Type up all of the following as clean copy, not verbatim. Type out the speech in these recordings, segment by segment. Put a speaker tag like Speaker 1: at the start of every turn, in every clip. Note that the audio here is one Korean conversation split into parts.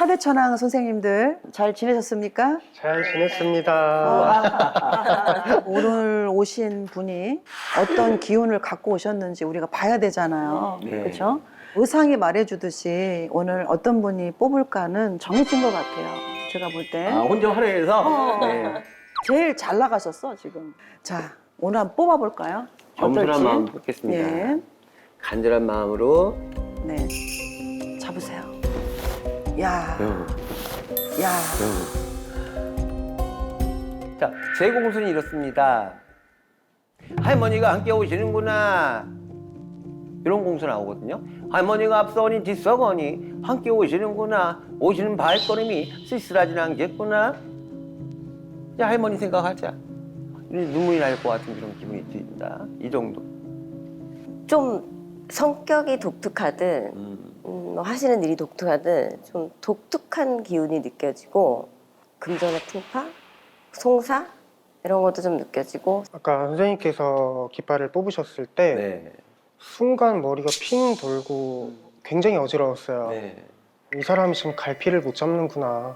Speaker 1: 사대천왕 선생님들 잘 지내셨습니까?
Speaker 2: 잘 지냈습니다.
Speaker 1: 오늘 오신 분이 어떤 기운을 갖고 오셨는지 우리가 봐야 되잖아요.
Speaker 3: 네.
Speaker 1: 그렇죠? 의상이 말해주듯이 오늘 어떤 분이 뽑을까는 정해진 것 같아요. 제가 볼 때.
Speaker 3: 아, 혼자 화려해서? 네.
Speaker 1: 제일 잘 나가셨어, 지금. 자, 오늘 한번 뽑아볼까요?
Speaker 3: 겸손한
Speaker 1: 어떨지?
Speaker 3: 마음 뽑겠습니다.
Speaker 1: 네.
Speaker 3: 간절한 마음으로.
Speaker 1: 네. 잡으세요. 야,
Speaker 3: 음.
Speaker 1: 야.
Speaker 3: 자, 제 공순이 이렇습니다. 할머니가 함께 오시는구나. 이런 공수 나오거든요. 할머니가 앞서거니 뒤서거니 함께 오시는구나. 오시는 발걸음이 쓸쓸하진 않겠구나. 야, 할머니 생각하자. 눈물이 날 것 같은 그런 기분이 듭니다. 이 정도.
Speaker 4: 좀 성격이 독특하든 하시는 일이 독특하든 좀 독특한 기운이 느껴지고 금전의 풍파, 송사 이런 것도 좀 느껴지고.
Speaker 2: 아까 선생님께서 깃발을 뽑으셨을 때
Speaker 3: 네.
Speaker 2: 순간 머리가 핑 돌고 굉장히 어지러웠어요.
Speaker 3: 네.
Speaker 2: 이 사람이 지금 갈피를 못 잡는구나.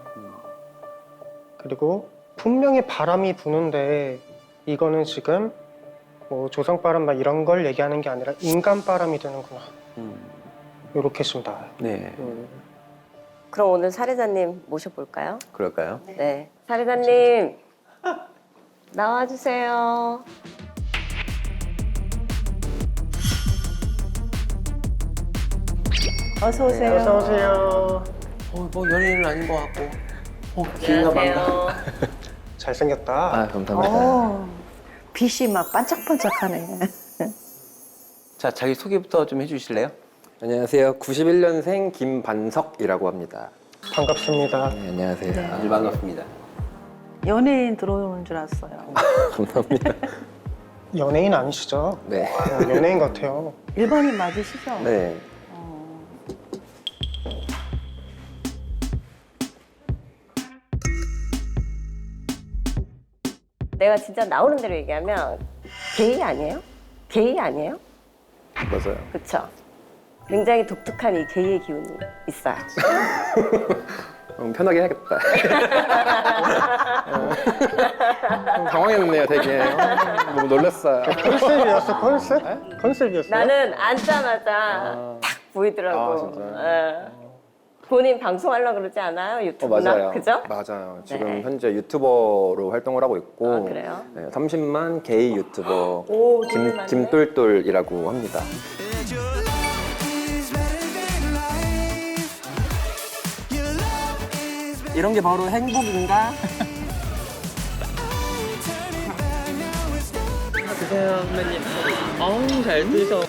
Speaker 2: 그리고 분명히 바람이 부는데 이거는 지금 뭐 조성바람 막 이런 걸 얘기하는 게 아니라 인간바람이 드는구나. 이렇게 좀 나와요.
Speaker 3: 네.
Speaker 4: 그럼 오늘 사례자님 모셔볼까요?
Speaker 3: 그럴까요?
Speaker 4: 네. 사례자님 나와주세요.
Speaker 1: 어서 오세요.
Speaker 2: 어서 오세요.
Speaker 3: 뭐 연예인은 아닌 것 같고. 기회가 많나?
Speaker 4: 안녕하세요.
Speaker 2: 잘생겼다.
Speaker 3: 아, 감사합니다.
Speaker 1: 빛이 막 반짝반짝하네.
Speaker 3: 자, 자기 소개부터 좀 해주실래요?
Speaker 5: 안녕하세요. 91년생 김반석이라고 합니다.
Speaker 2: 반갑습니다.
Speaker 5: 네, 안녕하세요.
Speaker 3: 네, 반갑습니다.
Speaker 1: 연예인 들어오는 줄 알았어요.
Speaker 5: 감사합니다.
Speaker 2: 연예인 아니시죠?
Speaker 5: 네.
Speaker 2: 연예인 같아요.
Speaker 1: 일반인 맞으시죠?
Speaker 5: 네.
Speaker 4: 내가 진짜 나오는 대로 얘기하면 게이 아니에요? 게이 아니에요?
Speaker 5: 맞아요.
Speaker 4: 그쵸? 굉장히 독특한 이 게이의 기운이 있어요.
Speaker 5: 편하게 해야겠다. 당황했네요, 되게. 너무 놀랐어요.
Speaker 2: 컨셉이었어, 컨셉? 컨셉이었어요?
Speaker 4: 나는 앉자마자 딱 보이더라고.
Speaker 5: 아, 진짜요?
Speaker 4: 예. 본인 방송하려고 그러지 않아요? 유튜브나?
Speaker 5: 맞아요.
Speaker 4: 그죠?
Speaker 5: 맞아요. 지금
Speaker 4: 네.
Speaker 5: 현재 유튜버로 활동을 하고 있고.
Speaker 4: 아, 그래요?
Speaker 5: 네, 30만 게이 유튜버
Speaker 4: 오, 되게 많네.
Speaker 5: 김똘똘이라고 합니다.
Speaker 3: 이런 게 바로 행복인가? 드세요, 선배님. 어우, 잘 드셔.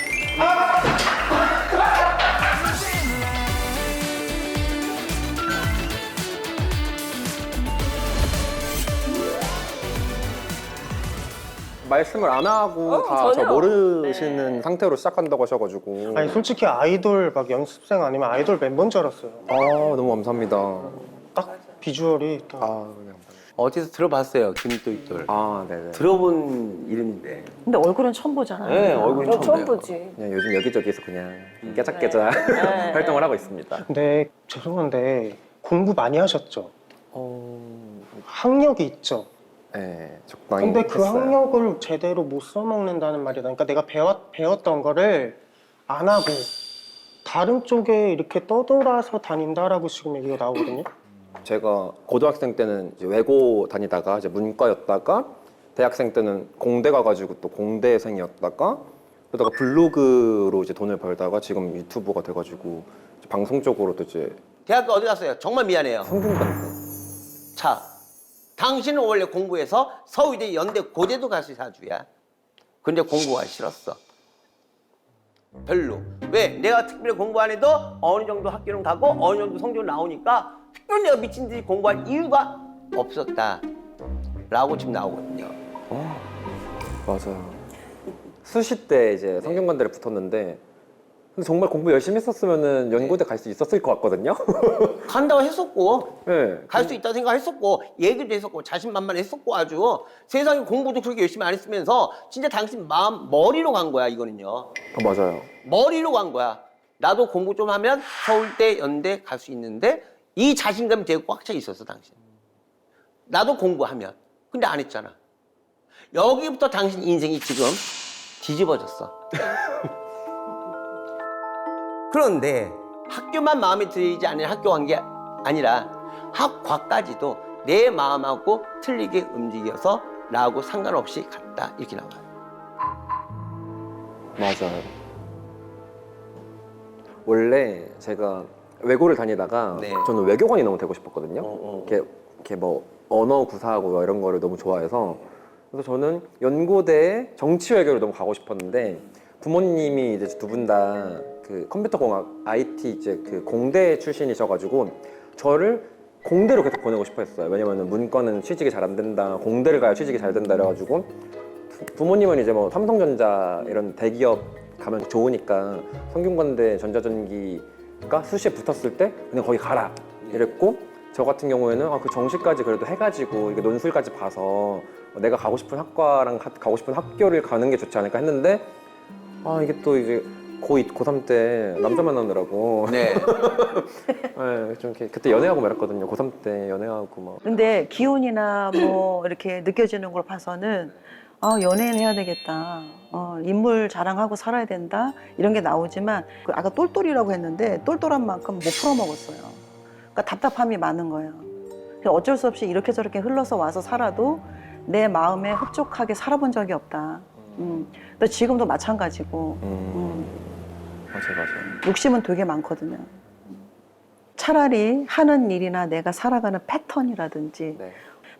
Speaker 5: 말씀을 안 하고 다 저
Speaker 4: 전혀.
Speaker 5: 모르시는 상태로 시작한다고 하셔가지고.
Speaker 2: 아니 솔직히 아이돌 막 연습생 아니면 아이돌 멤버인 줄 알았어요.
Speaker 5: 아, 너무 감사합니다.
Speaker 2: 딱 비주얼이 딱.
Speaker 5: 네, 감사합니다.
Speaker 3: 어디서 들어봤어요, 김똘똘.
Speaker 5: 아, 네네.
Speaker 3: 들어본 이름인데.
Speaker 1: 근데 얼굴은 처음 보잖아요.
Speaker 3: 네, 얼굴이
Speaker 4: 너 처음
Speaker 3: 봬요.
Speaker 4: 보지.
Speaker 5: 그냥 요즘 여기저기서 그냥 깨작깨작
Speaker 4: 네.
Speaker 5: 활동을 하고 있습니다.
Speaker 2: 근데 죄송한데 공부 많이 하셨죠? 학력이 있죠?
Speaker 5: 네, 적당히
Speaker 2: 근데 그
Speaker 5: 했어요.
Speaker 2: 학력을 제대로 못 써먹는다는 말이다. 그러니까 내가 배웠던 거를 안 하고 다른 쪽에 이렇게 떠돌아서 다닌다라고 지금 얘기가 나오거든요.
Speaker 5: 제가 고등학생 때는 이제 외고 다니다가 이제 문과였다가 대학생 때는 공대 가가지고 또 공대생이었다가 그러다가 블로그로 이제 돈을 벌다가 지금 유튜버가 돼가지고 이제 방송 쪽으로도 이제
Speaker 3: 대학교 어디 갔어요? 정말 미안해요.
Speaker 5: 성균관대.
Speaker 3: 자, 당신은 원래 공부해서 서울대, 연대, 고대도 갔을 사주야. 근데 공부가 싫었어. 별로. 왜? 내가 특별히 공부 안 해도 어느 정도 학교는 가고 어느 정도 성적이 나오니까 특별히 내가 미친 듯이 공부할 이유가 없었다. 라고 지금 나오거든요.
Speaker 5: 맞아요. 수시 때 이제 성균관대를 붙었는데 근데 정말 공부 열심히 했었으면은 연고대 갈 수 있었을 것 같거든요.
Speaker 3: 간다고 했었고
Speaker 5: 네.
Speaker 3: 갈 수 있다 생각했었고 얘기도 했었고 자신만만했었고 아주 세상에 공부도 그렇게 열심히 안 했으면서 진짜 당신 마음 머리로 간 거야 이거는요.
Speaker 5: 맞아요.
Speaker 3: 머리로 간 거야. 나도 공부 좀 하면 서울대, 연대 갈 수 있는데 이 자신감이 되게 꽉 차 있었어 당신. 나도 공부하면. 근데 안 했잖아. 여기부터 당신 인생이 지금 뒤집어졌어. 그런데 학교만 마음에 들지 않는 학교 간 게 아니라 학과까지도 내 마음하고 틀리게 움직여서 나하고 상관없이 갔다 이렇게 나와요.
Speaker 5: 맞아요. 원래 제가 외고를 다니다가
Speaker 3: 네.
Speaker 5: 저는 외교관이 너무 되고 싶었거든요. 이렇게 뭐 언어 구사하고 뭐 이런 거를 너무 좋아해서 그래서 저는 연고대 정치외교를 너무 가고 싶었는데 부모님이 이제 두 분 다 그 컴퓨터공학 IT 이제 그 공대 출신이셔가지고 저를 공대로 계속 보내고 싶어 했어요. 왜냐면은 문과는 취직이 잘 안 된다, 공대를 가야 취직이 잘 된다 그래가지고 부모님은 이제 뭐 삼성전자 이런 대기업 가면 좋으니까 성균관대 전자전기가 수시에 붙었을 때 그냥 거기 가라 이랬고 저 같은 경우에는 그 정시까지 그래도 해가지고 이게 논술까지 봐서 내가 가고 싶은 학과랑 가고 싶은 학교를 가는 게 좋지 않을까 했는데 이게 또 이제 고3 때 남자 만나느라고
Speaker 3: 네.
Speaker 5: 네, 좀 이렇게 그때 연애하고 말았거든요. 고3 때 연애하고 막
Speaker 1: 근데 기운이나 뭐 이렇게 느껴지는 걸 봐서는 연예인 해야 되겠다. 인물 자랑하고 살아야 된다. 이런 게 나오지만 아까 똘똘이라고 했는데 똘똘한 만큼 못 풀어먹었어요. 그러니까 답답함이 많은 거예요. 어쩔 수 없이 이렇게 저렇게 흘러서 와서 살아도 내 마음에 흡족하게 살아본 적이 없다. 근데 지금도 마찬가지고
Speaker 5: 맞아요.
Speaker 1: 욕심은 되게 많거든요. 차라리 하는 일이나 내가 살아가는 패턴이라든지
Speaker 5: 네.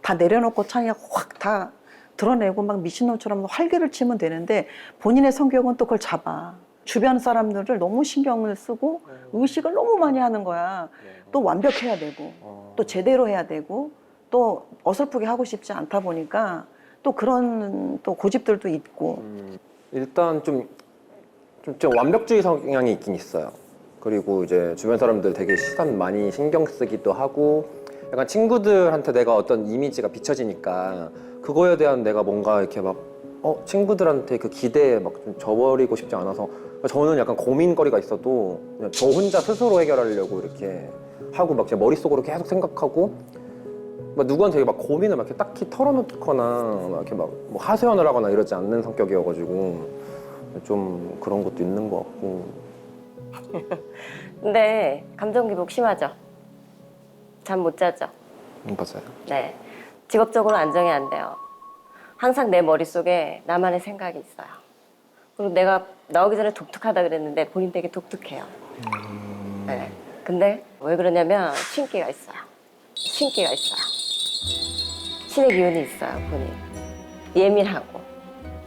Speaker 1: 다 내려놓고 그냥 확 다 드러내고 막 미친놈처럼 활개를 치면 되는데 본인의 성격은 또 그걸 잡아. 주변 사람들을 너무 신경을 쓰고 의식을 너무 많이 하는 거야. 또 완벽해야 되고 또 제대로 해야 되고 또 어설프게 하고 싶지 않다 보니까 또 그런 또 고집들도 있고.
Speaker 5: 일단 좀 완벽주의 성향이 있긴 있어요. 그리고 이제 주변 사람들 되게 시선 많이 신경 쓰기도 하고 약간 친구들한테 내가 어떤 이미지가 비춰지니까 그거에 대한 내가 뭔가 이렇게 막 친구들한테 그 기대에 막 좀 져버리고 싶지 않아서 저는 약간 고민거리가 있어도 그냥 저 혼자 스스로 해결하려고 이렇게 하고 막 제 머릿속으로 계속 생각하고 막 누구한테 막 고민을 막 이렇게 딱히 털어놓거나 막 이렇게 막 뭐 하소연을 하거나 이러지 않는 성격이어가지고 좀 그런 것도 있는 것 같고.
Speaker 4: 근데 감정 기복 심하죠? 잠 못 자죠?
Speaker 5: 맞아요.
Speaker 4: 네. 직업적으로 안정이 안 돼요. 항상 내 머릿속에 나만의 생각이 있어요. 그리고 내가 나오기 전에 독특하다 그랬는데 본인 되게 독특해요. 네. 근데 왜 그러냐면 신기가 있어요. 신기가 있어요. 신의 기운이 있어요, 본인. 예민하고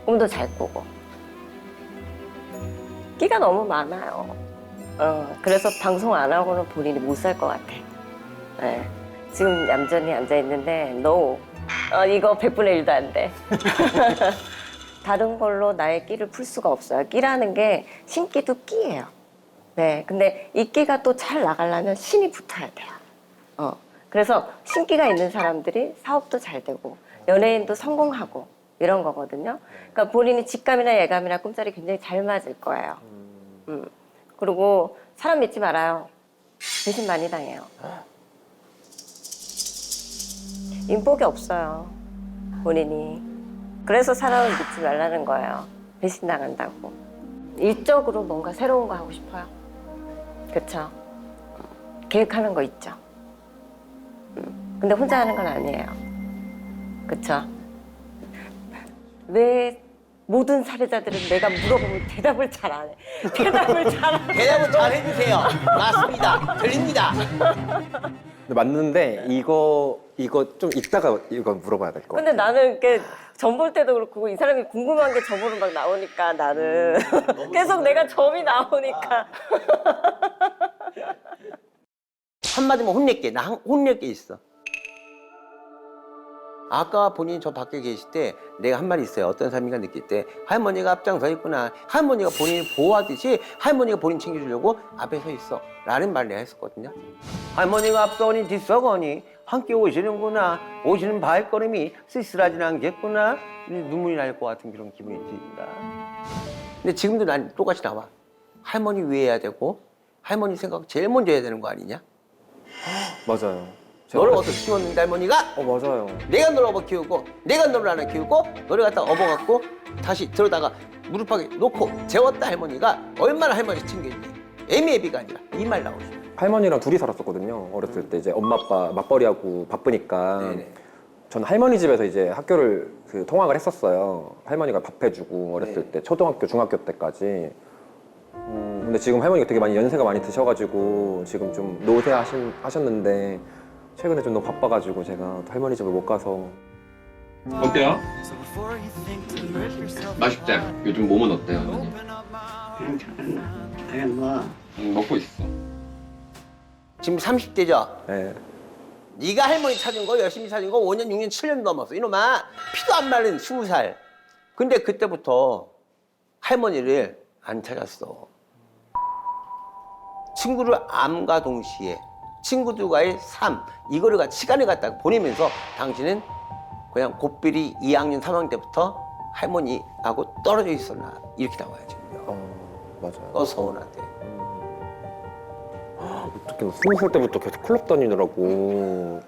Speaker 4: 꿈도 잘 꾸고 끼가 너무 많아요. 그래서 방송 안 하고는 본인이 못 살 것 같아. 네. 지금 얌전히 앉아있는데 no. 이거 100분의 1도 안 돼. 다른 걸로 나의 끼를 풀 수가 없어요. 끼라는 게 신끼도 끼예요. 네, 근데 이 끼가 또 잘 나가려면 신이 붙어야 돼요. 그래서 신끼가 있는 사람들이 사업도 잘 되고 연예인도 성공하고 이런 거거든요. 그러니까 본인이 직감이나 예감이나 꿈자리 굉장히 잘 맞을 거예요. 그리고 사람 믿지 말아요. 배신 많이 당해요. 인복이 없어요, 본인이. 그래서 사람을 믿지 말라는 거예요. 배신 당한다고. 일적으로 뭔가 새로운 거 하고 싶어요. 그쵸? 계획하는 거 있죠. 근데 혼자 하는 건 아니에요. 그쵸? 왜 모든 사례자들은 내가 물어보면 대답을 잘 안 해. 대답을
Speaker 3: 잘 해주세요. 맞습니다. 들립니다.
Speaker 5: 근데 맞는데 이거 좀 이따가 이거 물어봐야 될 것 같아요.
Speaker 4: 근데 나는 이렇게 점 볼 때도 그렇고 이 사람이 궁금한 게 점으로 막 나오니까 나는 계속 내가 점이 나오니까.
Speaker 3: 한마디면 혼낼게. 나 혼낼 게 있어. 아까 본인이 저 밖에 계실 때 내가 한 말이 있어요. 어떤 사람인가 느낄 때 할머니가 앞장서 있구나. 할머니가 본인을 보호하듯이 할머니가 본인 챙겨주려고 앞에 서 있어. 라는 말을 내가 했었거든요. 할머니가 앞서오니 뒤서거니 함께 오시는구나. 오시는 발걸음이 쓸쓸하진 않겠구나. 눈물이 날 것 같은 그런 기분이 듭니다. 근데 지금도 난 똑같이 나와. 할머니 위해 해야 되고 할머니 생각 제일 먼저 해야 되는 거 아니냐?
Speaker 5: 맞아요.
Speaker 3: 너를 어떻게 키웠는데 할머니가?
Speaker 5: 맞아요.
Speaker 3: 내가 너를 업어 키우고 내가 너를 하나 키우고 너를 갖다 업어갖고 다시 들어다가 무릎팍에 놓고 재웠다 할머니가 얼마나 할머니 챙겼니? 애미애비가 아니라 이 말 나오시네.
Speaker 5: 할머니랑 둘이 살았었거든요. 어렸을 때 이제 엄마 아빠 맞벌이하고 바쁘니까
Speaker 3: 네네.
Speaker 5: 저는 할머니 집에서 이제 학교를 통학을 했었어요. 할머니가 밥 해주고 어렸을
Speaker 3: 네.
Speaker 5: 때 초등학교, 중학교 때까지. 근데 지금 할머니가 되게 많이 연세가 많이 드셔가지고 지금 좀 노쇠하셨는데 최근에 좀 너무 바빠가지고 제가 또 할머니 집을 못 가서.
Speaker 6: 어때요? 맛있지? 요즘 몸은 어때요, 언니?
Speaker 7: 그냥 뭐
Speaker 6: 먹고 있어.
Speaker 3: 지금 30대죠?
Speaker 5: 네.
Speaker 3: 네가 할머니 찾은 거 열심히 찾은 거 5년, 6년, 7년 넘었어. 이놈아 피도 안 마른 20살. 근데 그때부터 할머니를 안 찾았어. 친구를 암과 동시에 친구들과의 삶 이거를 시간을 갖다 보내면서 당신은 그냥 곱비리 2학년, 3학년 때부터 할머니하고 떨어져 있었나 이렇게 나와야지.
Speaker 5: 맞아요.
Speaker 3: 서운하대.
Speaker 5: 어떻게 20살 때부터 계속 클럽 다니느라고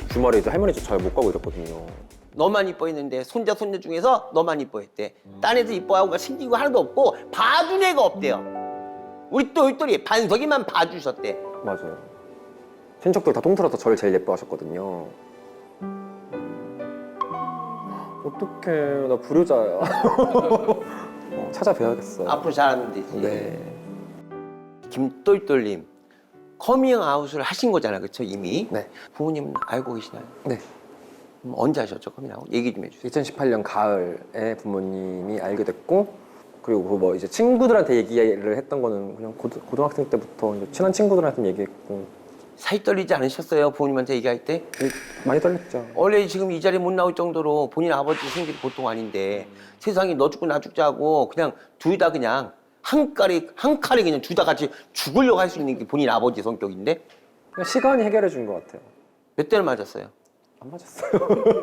Speaker 5: 주말에 이제 할머니 집 잘 못 가고 이랬거든요.
Speaker 3: 너만 이뻐했는데 손자 손녀 중에서 너만 이뻐했대. 딴 애들 이뻐하고 생기고 하나도 없고 봐준 애가 없대요. 우리 똘똘이 반석이만 봐주셨대.
Speaker 5: 맞아요. 친척들 다 통틀어서 저를 제일 예뻐하셨거든요. 어떡해, 나 불효자야. 찾아뵈야겠어요.
Speaker 3: 앞으로 잘하면 되지.
Speaker 5: 네.
Speaker 3: 김똘똘님 커밍아웃을 하신 거잖아, 그렇죠? 이미.
Speaker 5: 네.
Speaker 3: 부모님은 알고 계시나요?
Speaker 5: 네.
Speaker 3: 언제 하셨죠, 커밍아웃? 얘기 좀 해주세요.
Speaker 5: 2018년 가을에 부모님이 알게 됐고, 그리고 뭐 이제 친구들한테 얘기를 했던 거는 그냥 고등학생 때부터 이제 친한 친구들한테 얘기했고.
Speaker 3: 살이 떨리지 않으셨어요, 부모님한테 얘기할 때?
Speaker 5: 많이 떨렸죠.
Speaker 3: 원래 지금 이 자리에 못 나올 정도로 본인 아버지 생길이 보통 아닌데 세상에 너 죽고 나 죽자고 그냥 둘 다 그냥 한 칼에 그냥 둘 다 같이 죽으려고 할 수 있는 게 본인 아버지 성격인데
Speaker 5: 그냥 시간이 해결해 준 것 같아요.
Speaker 3: 몇 대를 맞았어요?
Speaker 5: 안 맞았어요.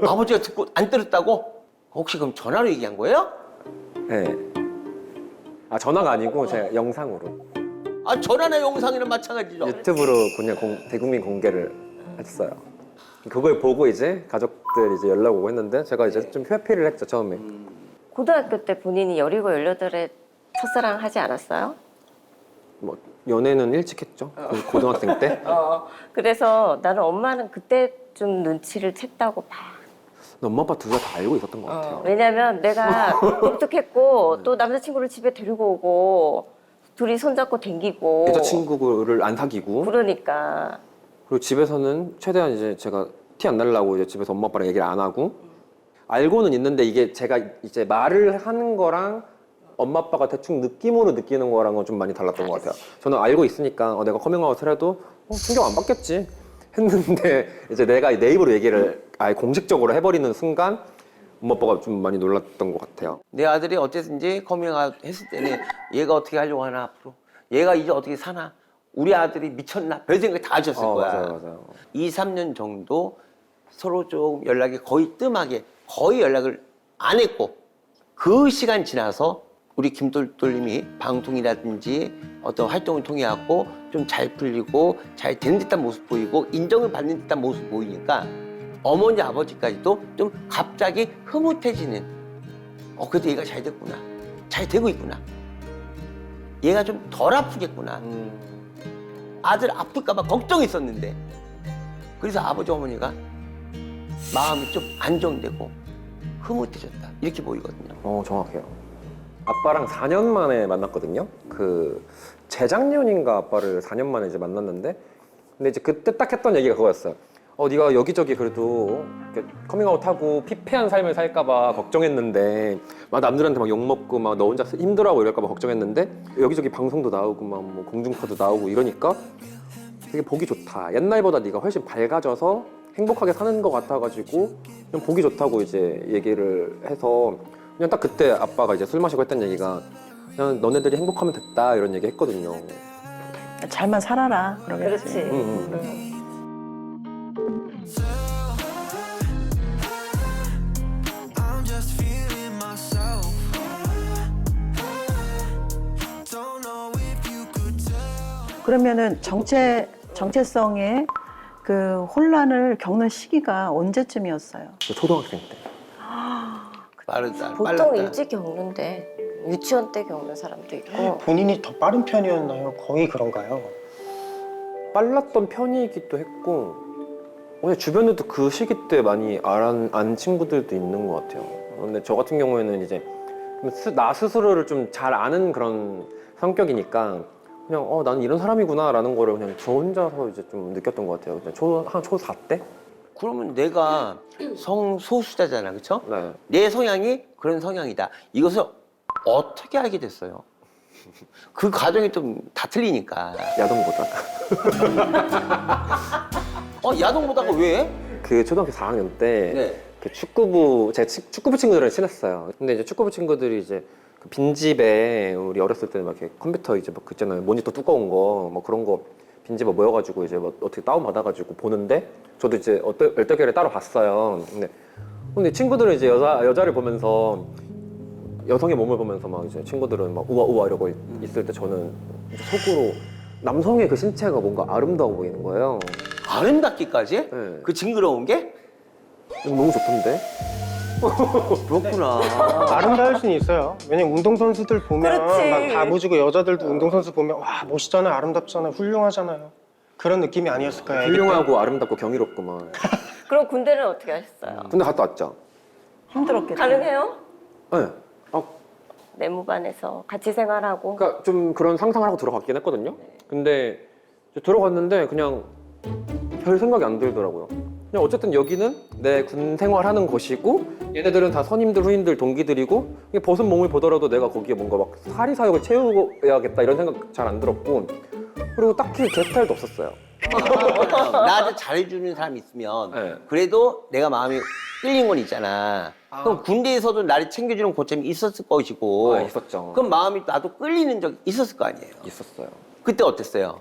Speaker 3: 아버지가 듣고 안 때렸다고? 혹시 그럼 전화로 얘기한 거예요?
Speaker 5: 네. 아, 전화가 아니고 제가 영상으로.
Speaker 3: 아 전화나 영상이랑 마찬가지죠.
Speaker 5: 유튜브로 그냥 대국민 공개를 했어요. 그걸 보고 이제 가족들 이제 연락 오고 했는데 제가 이제 좀 회피를 했죠, 처음에.
Speaker 4: 고등학교 때 본인이 17, 18에 첫사랑 하지 않았어요?
Speaker 5: 뭐 연애는 일찍 했죠. 고등학생 때.
Speaker 4: 그래서 나는 엄마는 그때 좀 눈치를 챘다고 봐.
Speaker 5: 엄마 아빠 둘 다 알고 있었던 것 같아요.
Speaker 4: 왜냐면 내가 독특했고 또 남자친구를 집에 데리고 오고 둘이 손잡고 댕기고
Speaker 5: 여자친구를 안 사귀고.
Speaker 4: 그러니까
Speaker 5: 그리고 집에서는 최대한 이제 제가 티 안 날라고 이제 집에서 엄마 아빠랑 얘기를 안 하고. 알고는 있는데 이게 제가 이제 말을 하는 거랑 엄마 아빠가 대충 느낌으로 느끼는 거랑은 좀 많이 달랐던 것 같아요. 저는 알고 있으니까 내가 커밍아웃을 해도 신경 안 받겠지 했는데 이제 내가 내 입으로 얘기를 아예 공식적으로 해버리는 순간 엄마 아빠가 좀 많이 놀랐던 것 같아요.
Speaker 3: 내 아들이 어쨌든지 커밍아웃 했을 때는 얘가 어떻게 하려고 하나 앞으로 얘가 이제 어떻게 사나 우리 아들이 미쳤나 별 생각 다 하셨을 거야.
Speaker 5: 맞아요.
Speaker 3: 2, 3년 정도 서로 좀 연락이 거의 뜸하게 거의 연락을 안 했고 그 시간 지나서 우리 김똘똘님이 방송이라든지 어떤 활동을 통해 갖고 좀 잘 풀리고 잘 되는 듯한 모습 보이고 인정을 받는 듯한 모습 보이니까 어머니 아버지까지도 좀 갑자기 흐뭇해지는 그래도 얘가 잘 됐구나 잘 되고 있구나 얘가 좀 덜 아프겠구나 아들 아플까 봐 걱정했었는데 그래서 아버지 어머니가 마음이 좀 안정되고 흐뭇해졌다 이렇게 보이거든요.
Speaker 5: 정확해요. 아빠랑 4년 만에 만났거든요. 재작년인가 아빠를 4년 만에 이제 만났는데 근데 이제 그때 딱 했던 얘기가 그거였어요. 네가 여기저기 그래도 이렇게 커밍아웃하고 피폐한 삶을 살까봐 걱정했는데 막 남들한테 막 욕먹고 막 너 혼자 힘들어하고 이럴까봐 걱정했는데 여기저기 방송도 나오고 막 뭐 공중파도 나오고 이러니까 되게 보기 좋다. 옛날보다 네가 훨씬 밝아져서 행복하게 사는 것 같아가지고 그냥 보기 좋다고 이제 얘기를 해서 그냥 딱 그때 아빠가 이제 술 마시고 했던 얘기가 그냥 너네들이 행복하면 됐다 이런 얘기 했거든요.
Speaker 1: 잘만 살아라. 그러겠지.
Speaker 4: 그렇지.
Speaker 1: 그러면은 정체성의 그 혼란을 겪는 시기가 언제쯤이었어요?
Speaker 5: 초등학생 때.
Speaker 3: 빠르다.
Speaker 4: 보통
Speaker 3: 빨랐다.
Speaker 4: 일찍 겪는데 유치원 때 겪는 사람도 있고.
Speaker 2: 본인이 더 빠른 편이었나요? 거의 그런가요?
Speaker 5: 빨랐던 편이기도 했고 오늘 주변에도 그 시기 때 많이 안 친구들도 있는 것 같아요. 근데 저 같은 경우에는 이제 나 스스로를 좀 잘 아는 그런 성격이니까 그냥 나는 이런 사람이구나라는 거를 그냥 저 혼자서 이제 좀 느꼈던 것 같아요. 그냥 초4 때?
Speaker 3: 그러면 내가 성소수자잖아, 그렇죠?
Speaker 5: 네.
Speaker 3: 내 성향이 그런 성향이다. 이것을 어떻게 알게 됐어요? 그 과정이 좀 다 틀리니까.
Speaker 5: 야동보다.
Speaker 3: 야동보다가 왜?
Speaker 5: 그 초등학교 4학년 때
Speaker 3: 네.
Speaker 5: 그 제가 축구부 친구들이랑 친했어요. 근데 이제 축구부 친구들이 이제 그 빈집에 우리 어렸을 때는 막 이렇게 컴퓨터 이제 막 그 있잖아요. 모니터 두꺼운 거, 뭐 그런 거 빈집에 모여가지고 이제 뭐 어떻게 다운 받아가지고 보는데 저도 이제 얼떨결에 따로 봤어요. 근데 친구들은 이제 여자를 보면서 여성의 몸을 보면서 막 이제 친구들은 막 우와 우와 이러고 있을 때 저는 이제 속으로 남성의 그 신체가 뭔가 아름다워 보이는 거예요.
Speaker 3: 아름답기까지?
Speaker 5: 네.
Speaker 3: 그 징그러운 게?
Speaker 5: 너무 좋던데.
Speaker 3: 그렇구나.
Speaker 2: 아름다울 수는 있어요. 왜냐면 운동선수들 보면
Speaker 4: 그렇지.
Speaker 2: 막 다부지고 여자들도 운동선수 보면 와 멋있잖아요, 아름답잖아요, 훌륭하잖아요. 그런 느낌이 아니었을까요? 애기 때?
Speaker 5: 훌륭하고 아름답고 경이롭구만.
Speaker 4: 그럼 군대는 어떻게 하셨어요?
Speaker 5: 근데 갔다 왔죠.
Speaker 1: 힘들었겠다.
Speaker 4: 가능해요?
Speaker 5: 네.
Speaker 4: 내무반에서 같이 생활하고.
Speaker 5: 그러니까 좀 그런 상상을 하고 들어갔긴 했거든요. 근데 이제 들어갔는데 그냥 별 생각이 안 들더라고요. 그냥 어쨌든 여기는 내 군 생활하는 곳이고 얘네들은 다 선임들, 후임들, 동기들이고 그냥 벗은 몸을 보더라도 내가 거기에 뭔가 막 사리사욕을 채워야겠다 이런 생각 잘 안 들었고 그리고 딱히 제 스타일도 없었어요.
Speaker 3: 나한테 잘해주는 사람이 있으면
Speaker 5: 네.
Speaker 3: 그래도 내가 마음이 끌린 건 있잖아. 그럼 군대에서도 나를 챙겨주는 고참이 있었을 것이고
Speaker 5: 있었죠.
Speaker 3: 그럼 마음이 나도 끌리는 적이 있었을 거 아니에요.
Speaker 5: 있었어요.
Speaker 3: 그때 어땠어요?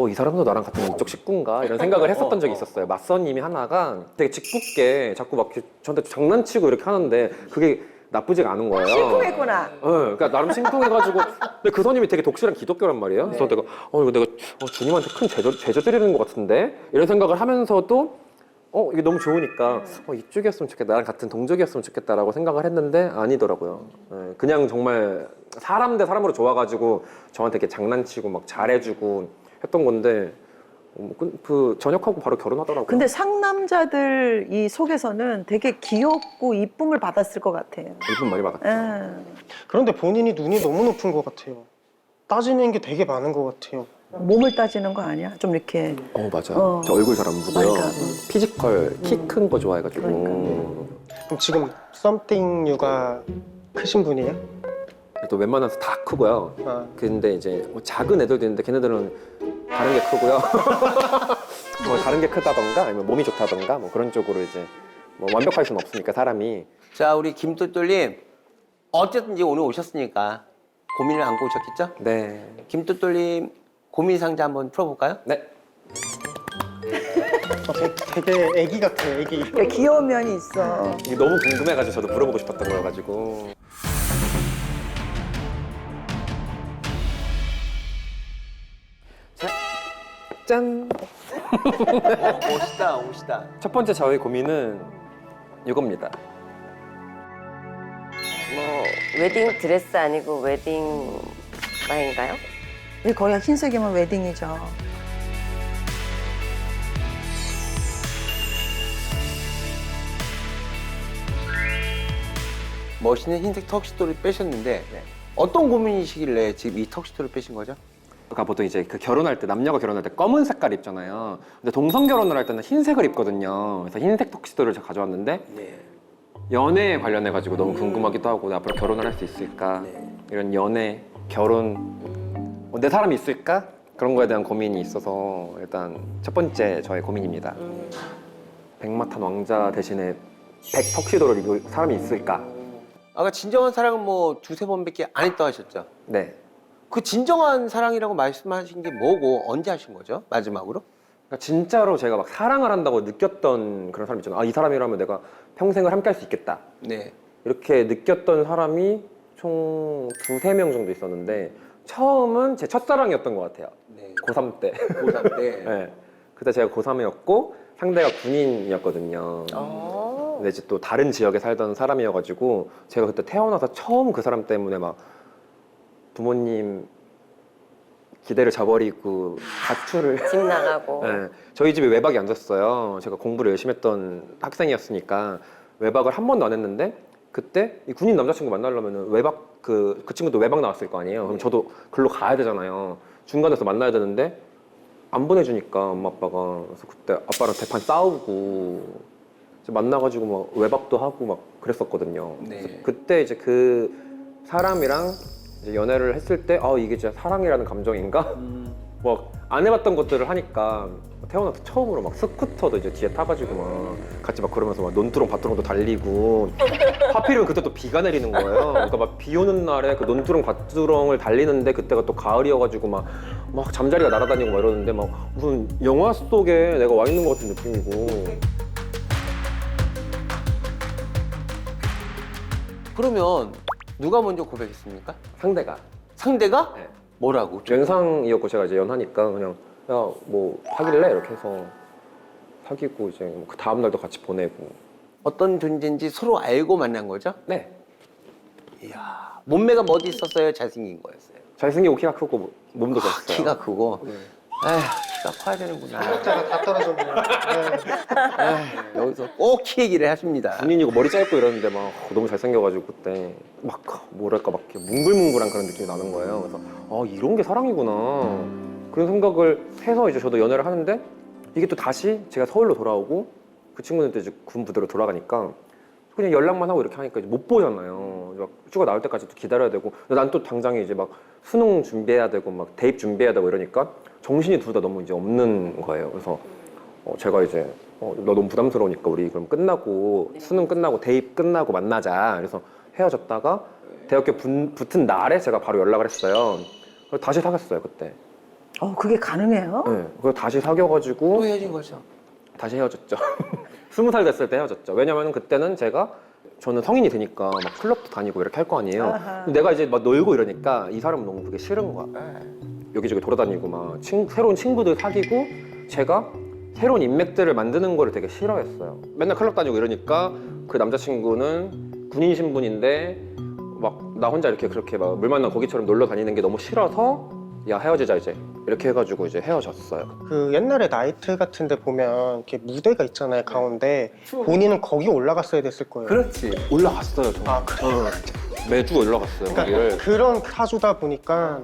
Speaker 5: 이 사람도 나랑 같은 이쪽 식구인가 이런 생각을 했었던 적이 있었어요. 맞선님이 하나가 되게 짓궂게 자꾸 막 이렇게 저한테 장난치고 이렇게 하는데 그게 나쁘지가 않은 거예요.
Speaker 1: 심쿵했구나.
Speaker 5: 네, 그러니까 나름 심쿵해가지고 근데 그 선임이 되게 독실한 기독교란 말이에요. 그래서 내가 이거 내가 주님한테 큰 제조 드리는 것 같은데 이런 생각을 하면서도 이게 너무 좋으니까 이쪽이었으면 좋겠다, 나랑 같은 동족이었으면 좋겠다라고 생각을 했는데 아니더라고요. 네, 그냥 정말 사람 대 사람으로 좋아가지고 저한테 이렇게 장난치고 막 잘해주고 했던 건데 그 전역하고 바로 결혼하더라고요.
Speaker 1: 근데 상남자들 이 속에서는 되게 귀엽고 이쁨을 받았을 것 같아요.
Speaker 5: 이쁜 많이 받았죠.
Speaker 2: 그런데 본인이 눈이 너무 높은 것 같아요. 따지는 게 되게 많은 것 같아요.
Speaker 1: 몸을 따지는 거 아니야? 좀 이렇게.
Speaker 5: 맞아요. 저 얼굴 잘 안 보고요.
Speaker 1: 그러니까.
Speaker 5: 피지컬 키 큰 거 좋아해가지고.
Speaker 2: 그럼 지금 썸띵 유가 크신 분이에요?
Speaker 5: 또 웬만해서 다 크고요. 근데 이제 작은 애들도 있는데 걔네들은 다른 게 크고요. 뭐 다른 게 크다던가 아니면 몸이 좋다던가 뭐 그런 쪽으로 이제 뭐 완벽할 수는 없으니까 사람이.
Speaker 3: 자, 우리 김뚜똘님 어쨌든 이제 오늘 오셨으니까 고민을 안고 오셨겠죠?
Speaker 5: 네.
Speaker 3: 김뚜똘님 고민 상자 한번 풀어볼까요?
Speaker 5: 네.
Speaker 2: 되게 애기 같아요, 애기.
Speaker 1: 그러니까 귀여운 면이 있어.
Speaker 5: 이게 너무 궁금해가지고 저도 물어보고 싶었던 거여가지고. 자, 짠.
Speaker 3: 멋있다, 멋있다.
Speaker 5: 첫 번째 저의 고민은 이겁니다.
Speaker 4: 웨딩 드레스 아니고 웨딩 마인가요?
Speaker 1: 이 거의 흰색이면 웨딩이죠.
Speaker 3: 멋있는 흰색 턱시도를 빼셨는데 어떤 고민이시길래 지금 이 턱시도를 빼신 거죠?
Speaker 5: 그러니까 보통 이제 그 결혼할 때 남녀가 결혼할 때 검은 색깔 입잖아요. 근데 동성 결혼을 할 때는 흰색을 입거든요. 그래서 흰색 턱시도를 제가 가져왔는데
Speaker 3: 네.
Speaker 5: 연애에 관련해 가지고 너무 궁금하기도 하고 앞으로 결혼을 할 수 있을까 이런 연애, 결혼 내 사람이 있을까 그런 거에 대한 고민이 있어서 일단 첫 번째 저의 고민입니다. 백마탄 왕자 대신에 백 턱시도를 입을 사람이 있을까?
Speaker 3: 아까 진정한 사랑은 뭐 두세 번밖에 안 했다 하셨죠?
Speaker 5: 네.
Speaker 3: 그 진정한 사랑이라고 말씀하신 게 뭐고 언제 하신 거죠? 마지막으로?
Speaker 5: 그러니까 진짜로 제가 막 사랑을 한다고 느꼈던 그런 사람 있잖아요. 이 사람이라면 내가 평생을 함께 할 수 있겠다.
Speaker 3: 네.
Speaker 5: 이렇게 느꼈던 사람이 총 두세 명 정도 있었는데 처음은 제 첫사랑이었던 것 같아요.
Speaker 3: 네.
Speaker 5: 고3 때.
Speaker 3: 고3 때.
Speaker 5: 네. 그때 제가 고3이었고 상대가 군인이었거든요. 근데 이제 또 다른 지역에 살던 사람이어가지고 제가 그때 태어나서 처음 그 사람 때문에 막 부모님 기대를 저버리고 가출을
Speaker 4: 집 나가고.
Speaker 5: 네. 저희 집에 외박이 안 됐어요. 제가 공부를 열심히 했던 학생이었으니까 외박을 한 번도 안 했는데 그때 이 군인 남자친구 만나려면 외박 그 친구도 외박 나왔을 거 아니에요. 그럼 저도 글로 가야 되잖아요. 중간에서 만나야 되는데 안 보내주니까 엄마 아빠가. 그래서 그때 아빠랑 대판 싸우고 이제 만나가지고 막 외박도 하고 막 그랬었거든요.
Speaker 3: 네.
Speaker 5: 그래서 그때 이제 그 사람이랑 이제 연애를 했을 때 이게 진짜 사랑이라는 감정인가? 막 안 해봤던 것들을 하니까 태어나서 처음으로 막 스쿠터도 이제 뒤에 타가지고 막 같이 막 그러면서 막 논두렁 밭두렁도 달리고 하필이면 그때 또 비가 내리는 거예요. 그러니까 막 비 오는 날에 그 논두렁 밭두렁을 달리는데 그때가 또 가을이어가지고 막 잠자리가 날아다니고 막 이러는데 막 무슨 영화 속에 내가 와 있는 것 같은 느낌이고.
Speaker 3: 그러면 누가 먼저 고백했습니까?
Speaker 5: 상대가
Speaker 3: 상대가?
Speaker 5: 네.
Speaker 3: 뭐라고?
Speaker 5: 연상이었고 제가 이제 연하니까 그냥 야 뭐 사귈래? 이렇게 해서 사귀고 이제 그 다음 날도 같이 보내고.
Speaker 3: 어떤 존재인지 서로 알고 만난 거죠?
Speaker 5: 네.
Speaker 3: 이야, 몸매가 뭐 어디 있었어요? 잘생긴 거였어요?
Speaker 5: 잘생기고 키가 크고 몸도 좋았어요.
Speaker 3: 키가 크고.
Speaker 5: 네.
Speaker 3: 에휴, 키가 커야 되는구나.
Speaker 2: 생각자가 다 떨어졌네요. 네.
Speaker 3: 에휴, 여기서 꼭 키 얘기를 하십니다.
Speaker 5: 군인이고 머리 짧고 이러는데 막 너무 잘생겨가지고 그때 막 뭐랄까 막 이렇게 뭉글뭉글한 그런 느낌이 나는 거예요. 그래서 이런 게 사랑이구나 그런 생각을 해서 이제 저도 연애를 하는데 이게 또 다시 제가 서울로 돌아오고 그 친구는 또 이제 군 부대로 돌아가니까 그냥 연락만 하고 이렇게 하니까 이제 못 보잖아요. 막 휴가 나올 때까지 또 기다려야 되고 난 또 당장에 이제 막 수능 준비해야 되고 막 대입 준비해야 되고 이러니까 정신이 둘 다 너무 이제 없는 거예요. 그래서 제가 이제 너 너무 부담스러우니까 우리 그럼 끝나고 수능 끝나고 대입 끝나고 만나자. 그래서 헤어졌다가 대학교 붙은 날에 제가 바로 연락을 했어요. 그래서 다시 사귀었어요 그때.
Speaker 1: 그게 가능해요?
Speaker 5: 네. 그래서 다시 사귀어가지고
Speaker 3: 또 헤어진 거죠?
Speaker 5: 다시 헤어졌죠. 20살 됐을 때 헤어졌죠. 왜냐면 그때는 저는 성인이 되니까 막 클럽도 다니고 이렇게 할 거 아니에요.
Speaker 1: 아하.
Speaker 5: 근데 내가 이제 막 놀고 이러니까 이 사람은 너무 그게 싫은 거야. 여기저기 돌아다니고 막 새로운 친구들 사귀고 제가 새로운 인맥들을 만드는 거를 되게 싫어했어요. 맨날 클럽 다니고 이러니까 그 남자친구는 군인 신분인데 막 나 혼자 이렇게 그렇게 막 물 만난 고기처럼 놀러 다니는 게 너무 싫어서 야 헤어지자 이제 이렇게 해가지고 이제 헤어졌어요.
Speaker 2: 그 옛날에 나이트 같은 데 보면 이렇게 무대가 있잖아요, 가운데. 본인은 거기 올라갔어야 됐을 거예요.
Speaker 3: 그렇지.
Speaker 5: 올라갔어요 저.
Speaker 2: 아, 그래?
Speaker 5: 매주 올라갔어요
Speaker 2: 그러니까
Speaker 5: 거기를.
Speaker 2: 그런 타주다 보니까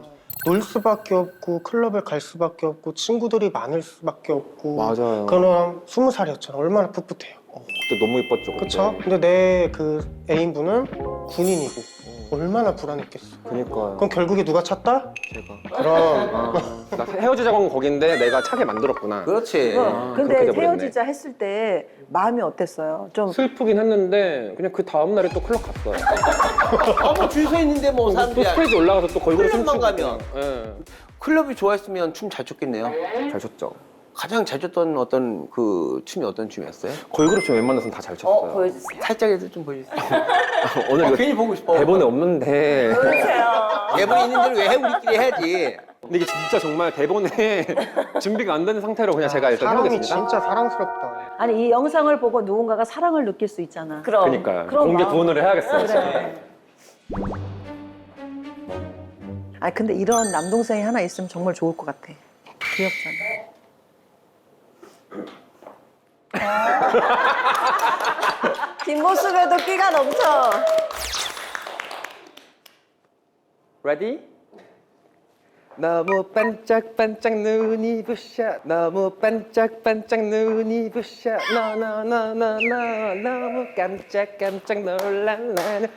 Speaker 2: 놀 수밖에 없고 클럽을 갈 수밖에 없고 친구들이 많을 수밖에 없고.
Speaker 5: 맞아요.
Speaker 2: 그럼 20살이었잖아. 얼마나 풋풋해요.
Speaker 5: 그때 너무 이뻤죠. 그때.
Speaker 2: 그쵸? 근데 내 그 애인분은 군인이고 얼마나 불안했겠어.
Speaker 5: 그니까요.
Speaker 2: 그럼 결국에 누가 찾다?
Speaker 5: 제가.
Speaker 2: 그럼
Speaker 5: 나 헤어지자고 한 거긴데 내가 차게 만들었구나.
Speaker 3: 그렇지.
Speaker 1: 근데
Speaker 5: 그렇게 돼버렸네.
Speaker 1: 헤어지자 했을 때 마음이 어땠어요? 좀
Speaker 5: 슬프긴 했는데 그냥 그 다음 날에 또 클럽 갔어요.
Speaker 3: 뭐 줄 서 있는데 뭐
Speaker 5: 또
Speaker 3: 사람들이
Speaker 5: 스테이지 올라가서 또 걸그룹
Speaker 3: 클럽만
Speaker 5: 춤추고.
Speaker 3: 가면.
Speaker 5: 예.
Speaker 3: 클럽이 좋아했으면 춤 잘 췄겠네요.
Speaker 5: 잘 췄죠.
Speaker 3: 가장 잘 췄던 어떤 그 춤이 어떤 춤이었어요?
Speaker 5: 걸그룹 춤 웬만해서는 다 잘 췄어요.
Speaker 4: 보여주세요.
Speaker 3: 살짝에서 좀 보여주세요.
Speaker 5: 오늘 이거
Speaker 3: 괜히 보고 싶어.
Speaker 5: 대본에 없는데.
Speaker 4: 보여주세요.
Speaker 3: 대본에 있는 대로 왜 해? 우리끼리 해야지.
Speaker 5: 근데 이게 진짜 정말 대본에 준비가 안 된 상태로 그냥 제가 일단
Speaker 2: 사람이
Speaker 5: 해보겠습니다.
Speaker 2: 진짜 사랑스럽다.
Speaker 1: 아니 이 영상을 보고 누군가가 사랑을 느낄 수 있잖아.
Speaker 4: 그럼.
Speaker 5: 그러니까
Speaker 1: 그럼
Speaker 5: 공개
Speaker 1: 마음.
Speaker 5: 구원을 해야겠어요.
Speaker 1: 그래. 아 근데 이런 남동생이 하나 있으면 정말 좋을 것 같아. 귀엽잖아.
Speaker 4: 뒷모습에도 끼가 넘쳐.
Speaker 5: Ready? 너무 반짝반짝 눈이 부셔 너무 반짝반짝 눈이 부셔 너너너너너 너무 깜짝깜짝 놀랄 나는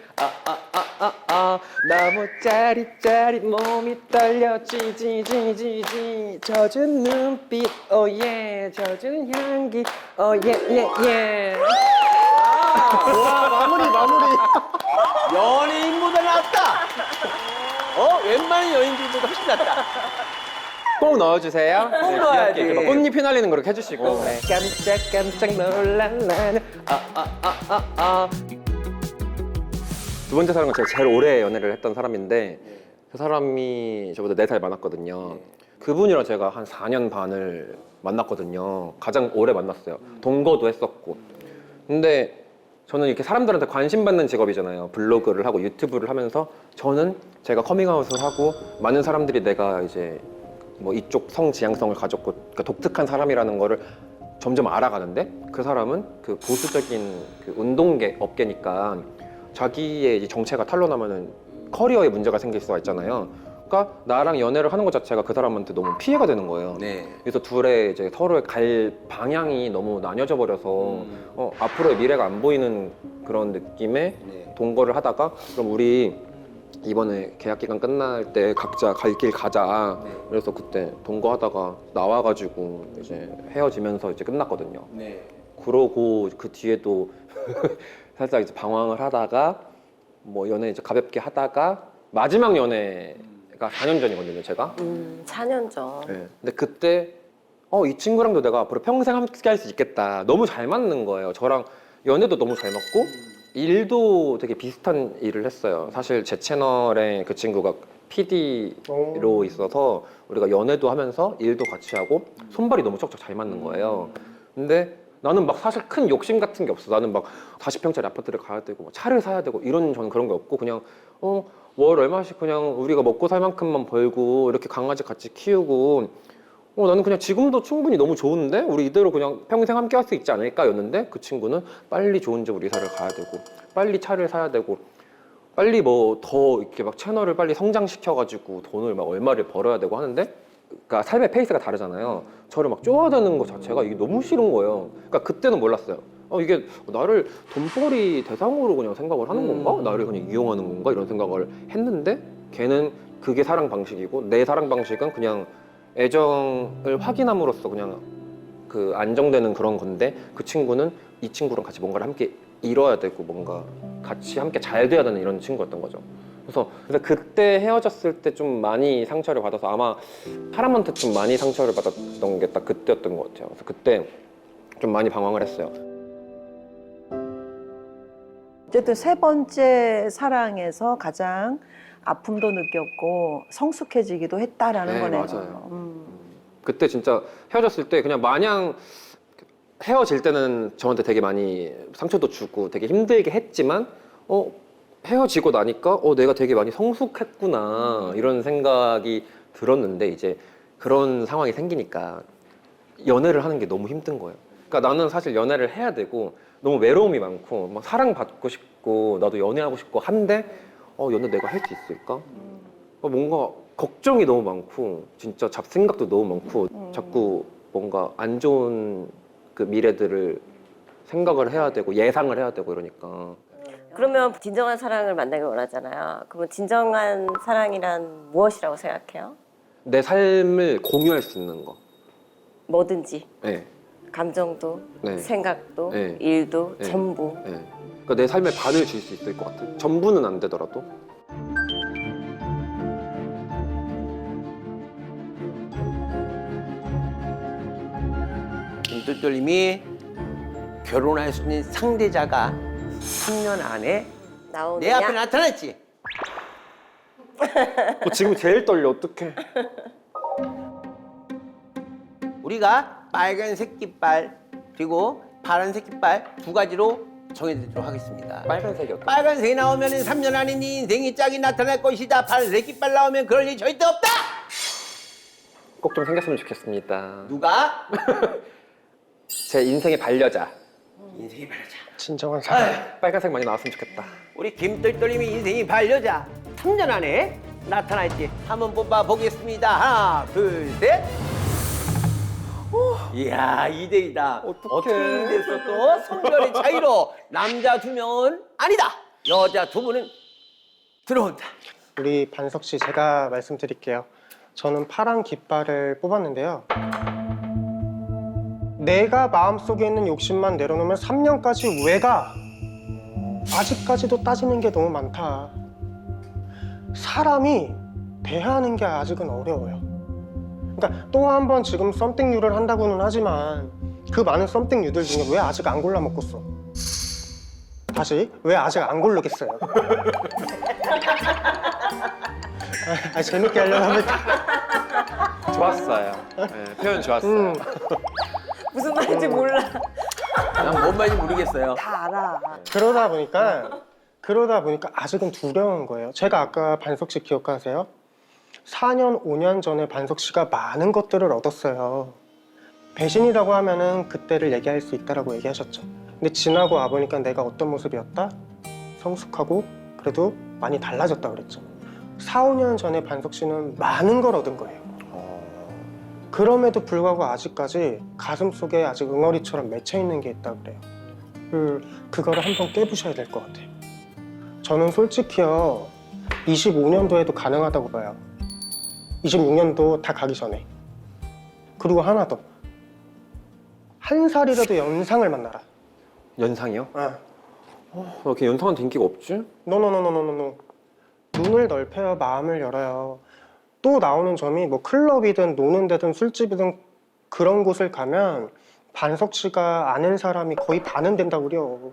Speaker 5: 너무 짜릿짜릿 몸이 떨려 지지지지지 젖은 눈빛 오예 젖은 향기 오예예예 와 마무리
Speaker 3: 연예인보다 낫다. 웬만한 연예인들보다 훨씬 낫다.
Speaker 5: 꼭 넣어주세요.
Speaker 3: 꼭 넣어야지.
Speaker 5: 귀엽게 이렇게 막 꽃잎 휘날리는 거 이렇게 해주시고 네. 깜짝깜짝 놀란 나는 두 번째 사람은 제가 제일 오래 연애를 했던 사람인데 그 사람이 저보다 4살 많았거든요. 그분이랑 제가 한 4년 반을 만났거든요. 가장 오래 만났어요. 동거도 했었고. 근데 저는 이렇게 사람들한테 관심 받는 직업이잖아요. 블로그를 하고 유튜브를 하면서 저는 제가 커밍아웃을 하고 많은 사람들이 내가 이제 뭐 이쪽 성지향성을 가졌고 그러니까 독특한 사람이라는 거를 점점 알아가는데 그 사람은 그 보수적인 그 운동계 업계니까 자기의 이제 정체가 탄로나면은 커리어에 문제가 생길 수가 있잖아요. 그러니까 나랑 연애를 하는 것 자체가 그 사람한테 너무 피해가 되는 거예요.
Speaker 3: 네.
Speaker 5: 그래서 둘의 이제 서로의 갈 방향이 너무 나뉘어져 버려서 앞으로의 미래가 안 보이는 그런 느낌의
Speaker 3: 네.
Speaker 5: 동거를 하다가 그럼 우리 이번에 계약 기간 끝날 때 각자 갈 길 가자.
Speaker 3: 네.
Speaker 5: 그래서 그때 동거하다가 나와가지고 이제 헤어지면서 이제 끝났거든요.
Speaker 3: 네.
Speaker 5: 그러고 그 뒤에도 살짝 이제 방황을 하다가 뭐 연애 이제 가볍게 하다가 마지막 연애가 4년 전이거든요, 제가.
Speaker 4: 4년 전.
Speaker 5: 네. 근데 그때 이 친구랑도 내가 앞으로 평생 함께 할 수 있겠다. 너무 잘 맞는 거예요. 저랑 연애도 너무 잘 맞고 일도 되게 비슷한 일을 했어요. 사실 제 채널에 그 친구가 PD로 있어서 우리가 연애도 하면서 일도 같이 하고 손발이 너무 척척 잘 맞는 거예요. 근데 나는 막 사실 큰 욕심 같은 게 없어. 나는 막 40평짜리 아파트를 가야 되고 뭐 차를 사야 되고 이런 저는 그런 게 없고 그냥 월 얼마씩 그냥 우리가 먹고 살 만큼만 벌고 이렇게 강아지 같이 키우고 나는 그냥 지금도 충분히 너무 좋은데 우리 이대로 그냥 평생 함께 할 수 있지 않을까였는데 그 친구는 빨리 좋은 집으로 이사를 가야 되고 빨리 차를 사야 되고 빨리 뭐 더 이렇게 막 채널을 빨리 성장시켜가지고 돈을 막 얼마를 벌어야 되고 하는데 그러니까 삶의 페이스가 다르잖아요. 저를 막 쪼아대는 것 자체가 이게 너무 싫은 거예요. 그러니까 그때는 몰랐어요. 이게 나를 돈벌이 대상으로 그냥 생각을 하는 건가? 나를 그냥 이용하는 건가? 이런 생각을 했는데 걔는 그게 사랑 방식이고 내 사랑 방식은 그냥 애정을 확인함으로써 그냥 그 안정되는 그런 건데 그 친구는 이 친구랑 같이 뭔가를 함께 이뤄야 되고 뭔가 같이 함께 잘 돼야 되는 이런 친구였던 거죠. 그래서 그때 헤어졌을 때 좀 많이 상처를 받아서 아마 사람한테 좀 많이 상처를 받았던 게 딱 그때였던 것 같아요. 그래서 그때 좀 많이 방황을 했어요.
Speaker 1: 어쨌든 3번째 사랑에서 가장 아픔도 느꼈고 성숙해지기도 했다라는
Speaker 5: 네,
Speaker 1: 거네요.
Speaker 5: 맞아요. 그때 진짜 헤어졌을 때 그냥 마냥 헤어질 때는 저한테 되게 많이 상처도 주고 되게 힘들게 했지만 헤어지고 나니까 내가 되게 많이 성숙했구나 이런 생각이 들었는데 이제 그런 상황이 생기니까 연애를 하는 게 너무 힘든 거예요. 그러니까 나는 사실 연애를 해야 되고 너무 외로움이 많고 막 사랑받고 싶고 나도 연애하고 싶고 한데 연애 내가 할 수 있을까? 뭔가 걱정이 너무 많고 진짜 잡생각도 너무 많고 자꾸 뭔가 안 좋은 그 미래들을 생각을 해야 되고 예상을 해야 되고 이러니까
Speaker 4: 그러면 진정한 사랑을 만나길 원하잖아요. 그러면 진정한 사랑이란 무엇이라고 생각해요?
Speaker 5: 내 삶을 공유할 수 있는 거.
Speaker 4: 뭐든지.
Speaker 5: 네.
Speaker 4: 감정도,
Speaker 5: 네.
Speaker 4: 생각도,
Speaker 5: 네.
Speaker 4: 일도,
Speaker 5: 네.
Speaker 4: 전부.
Speaker 5: 네. 그러니까 내 삶의 반을 줄 수 있을 것 같아. 전부는 안 되더라도.
Speaker 3: 김똘똘님이 결혼할 수 있는 상대자가 3년 안에
Speaker 4: 나오느냐?
Speaker 3: 내 앞에 나타났지.
Speaker 5: 지금 제일 떨려. 어떡해.
Speaker 3: 우리가 빨간색 깃발 그리고 파란색 깃발 2가지로 정해드리도록 하겠습니다.
Speaker 5: 빨간색이었다.
Speaker 3: 빨간색이 나오면 3년 안에 네 인생의 짝이 나타날 것이다. 파란색 깃발 나오면 그럴 일 절대 없다.
Speaker 5: 꼭 좀 생겼으면 좋겠습니다.
Speaker 3: 누가?
Speaker 5: 제 인생의 반려자.
Speaker 3: 인생의 반려자.
Speaker 2: 진정한 사랑.
Speaker 5: 빨간색 많이 나왔으면 좋겠다.
Speaker 3: 우리 김똘똘님이 인생의 반려자 3년 안에 나타날지 한번 뽑아 보겠습니다. 하나, 둘, 셋. 이야 2대2다. 어떻게 됐어 또? 성별의 차이로 남자 2명은 아니다. 여자 2분은 들어온다.
Speaker 2: 우리 반석 씨 제가 말씀드릴게요. 저는 파란 깃발을 뽑았는데요. 내가 마음속에 있는 욕심만 내려놓으면 3년까지 왜 가? 아직까지도 따지는 게 너무 많다. 사람이 대하는 게 아직은 어려워요. 그러니까 또 한 번 지금 썸띵류를 한다고는 하지만 그 많은 썸띵류들 중에 왜 아직 안 골라 먹겠어? 다시 왜 아직 안 고르겠어요? 아, 재밌게 하려고 하면
Speaker 5: 좋았어요. 네, 표현 좋았어요.
Speaker 4: 무슨 말인지 몰라.
Speaker 3: 난 뭔 말인지 모르겠어요.
Speaker 1: 다 알아.
Speaker 2: 그러다 보니까 아직은 두려운 거예요. 제가 아까 반석 씨 기억하세요? 4년, 5년 전에 반석 씨가 많은 것들을 얻었어요. 배신이라고 하면은 그때를 얘기할 수 있다라고 얘기하셨죠. 근데 지나고 와보니까 내가 어떤 모습이었다? 성숙하고 그래도 많이 달라졌다 그랬죠. 4, 5년 전에 반석 씨는 많은 걸 얻은 거예요. 그럼에도 불구하고 아직까지 가슴속에 아직 응어리처럼 맺혀 있는 게 있다 그래요. 그거를 한번 깨부셔야 될 것 같아요. 저는 솔직히요 25년도에도 가능하다고 봐요. 26년도 다 가기 전에. 그리고 하나 더. 한 살이라도 연상을 만나라.
Speaker 5: 연상이요?
Speaker 2: 아,
Speaker 5: 왜 이렇게 연상한테 인기가 없지?
Speaker 2: 노노노노노노. 눈을 넓혀요, 마음을 열어요. 또 나오는 점이 뭐 클럽이든 노는 데든 술집이든 그런 곳을 가면 반석 씨가 아는 사람이 거의 반은 된다고 그래요.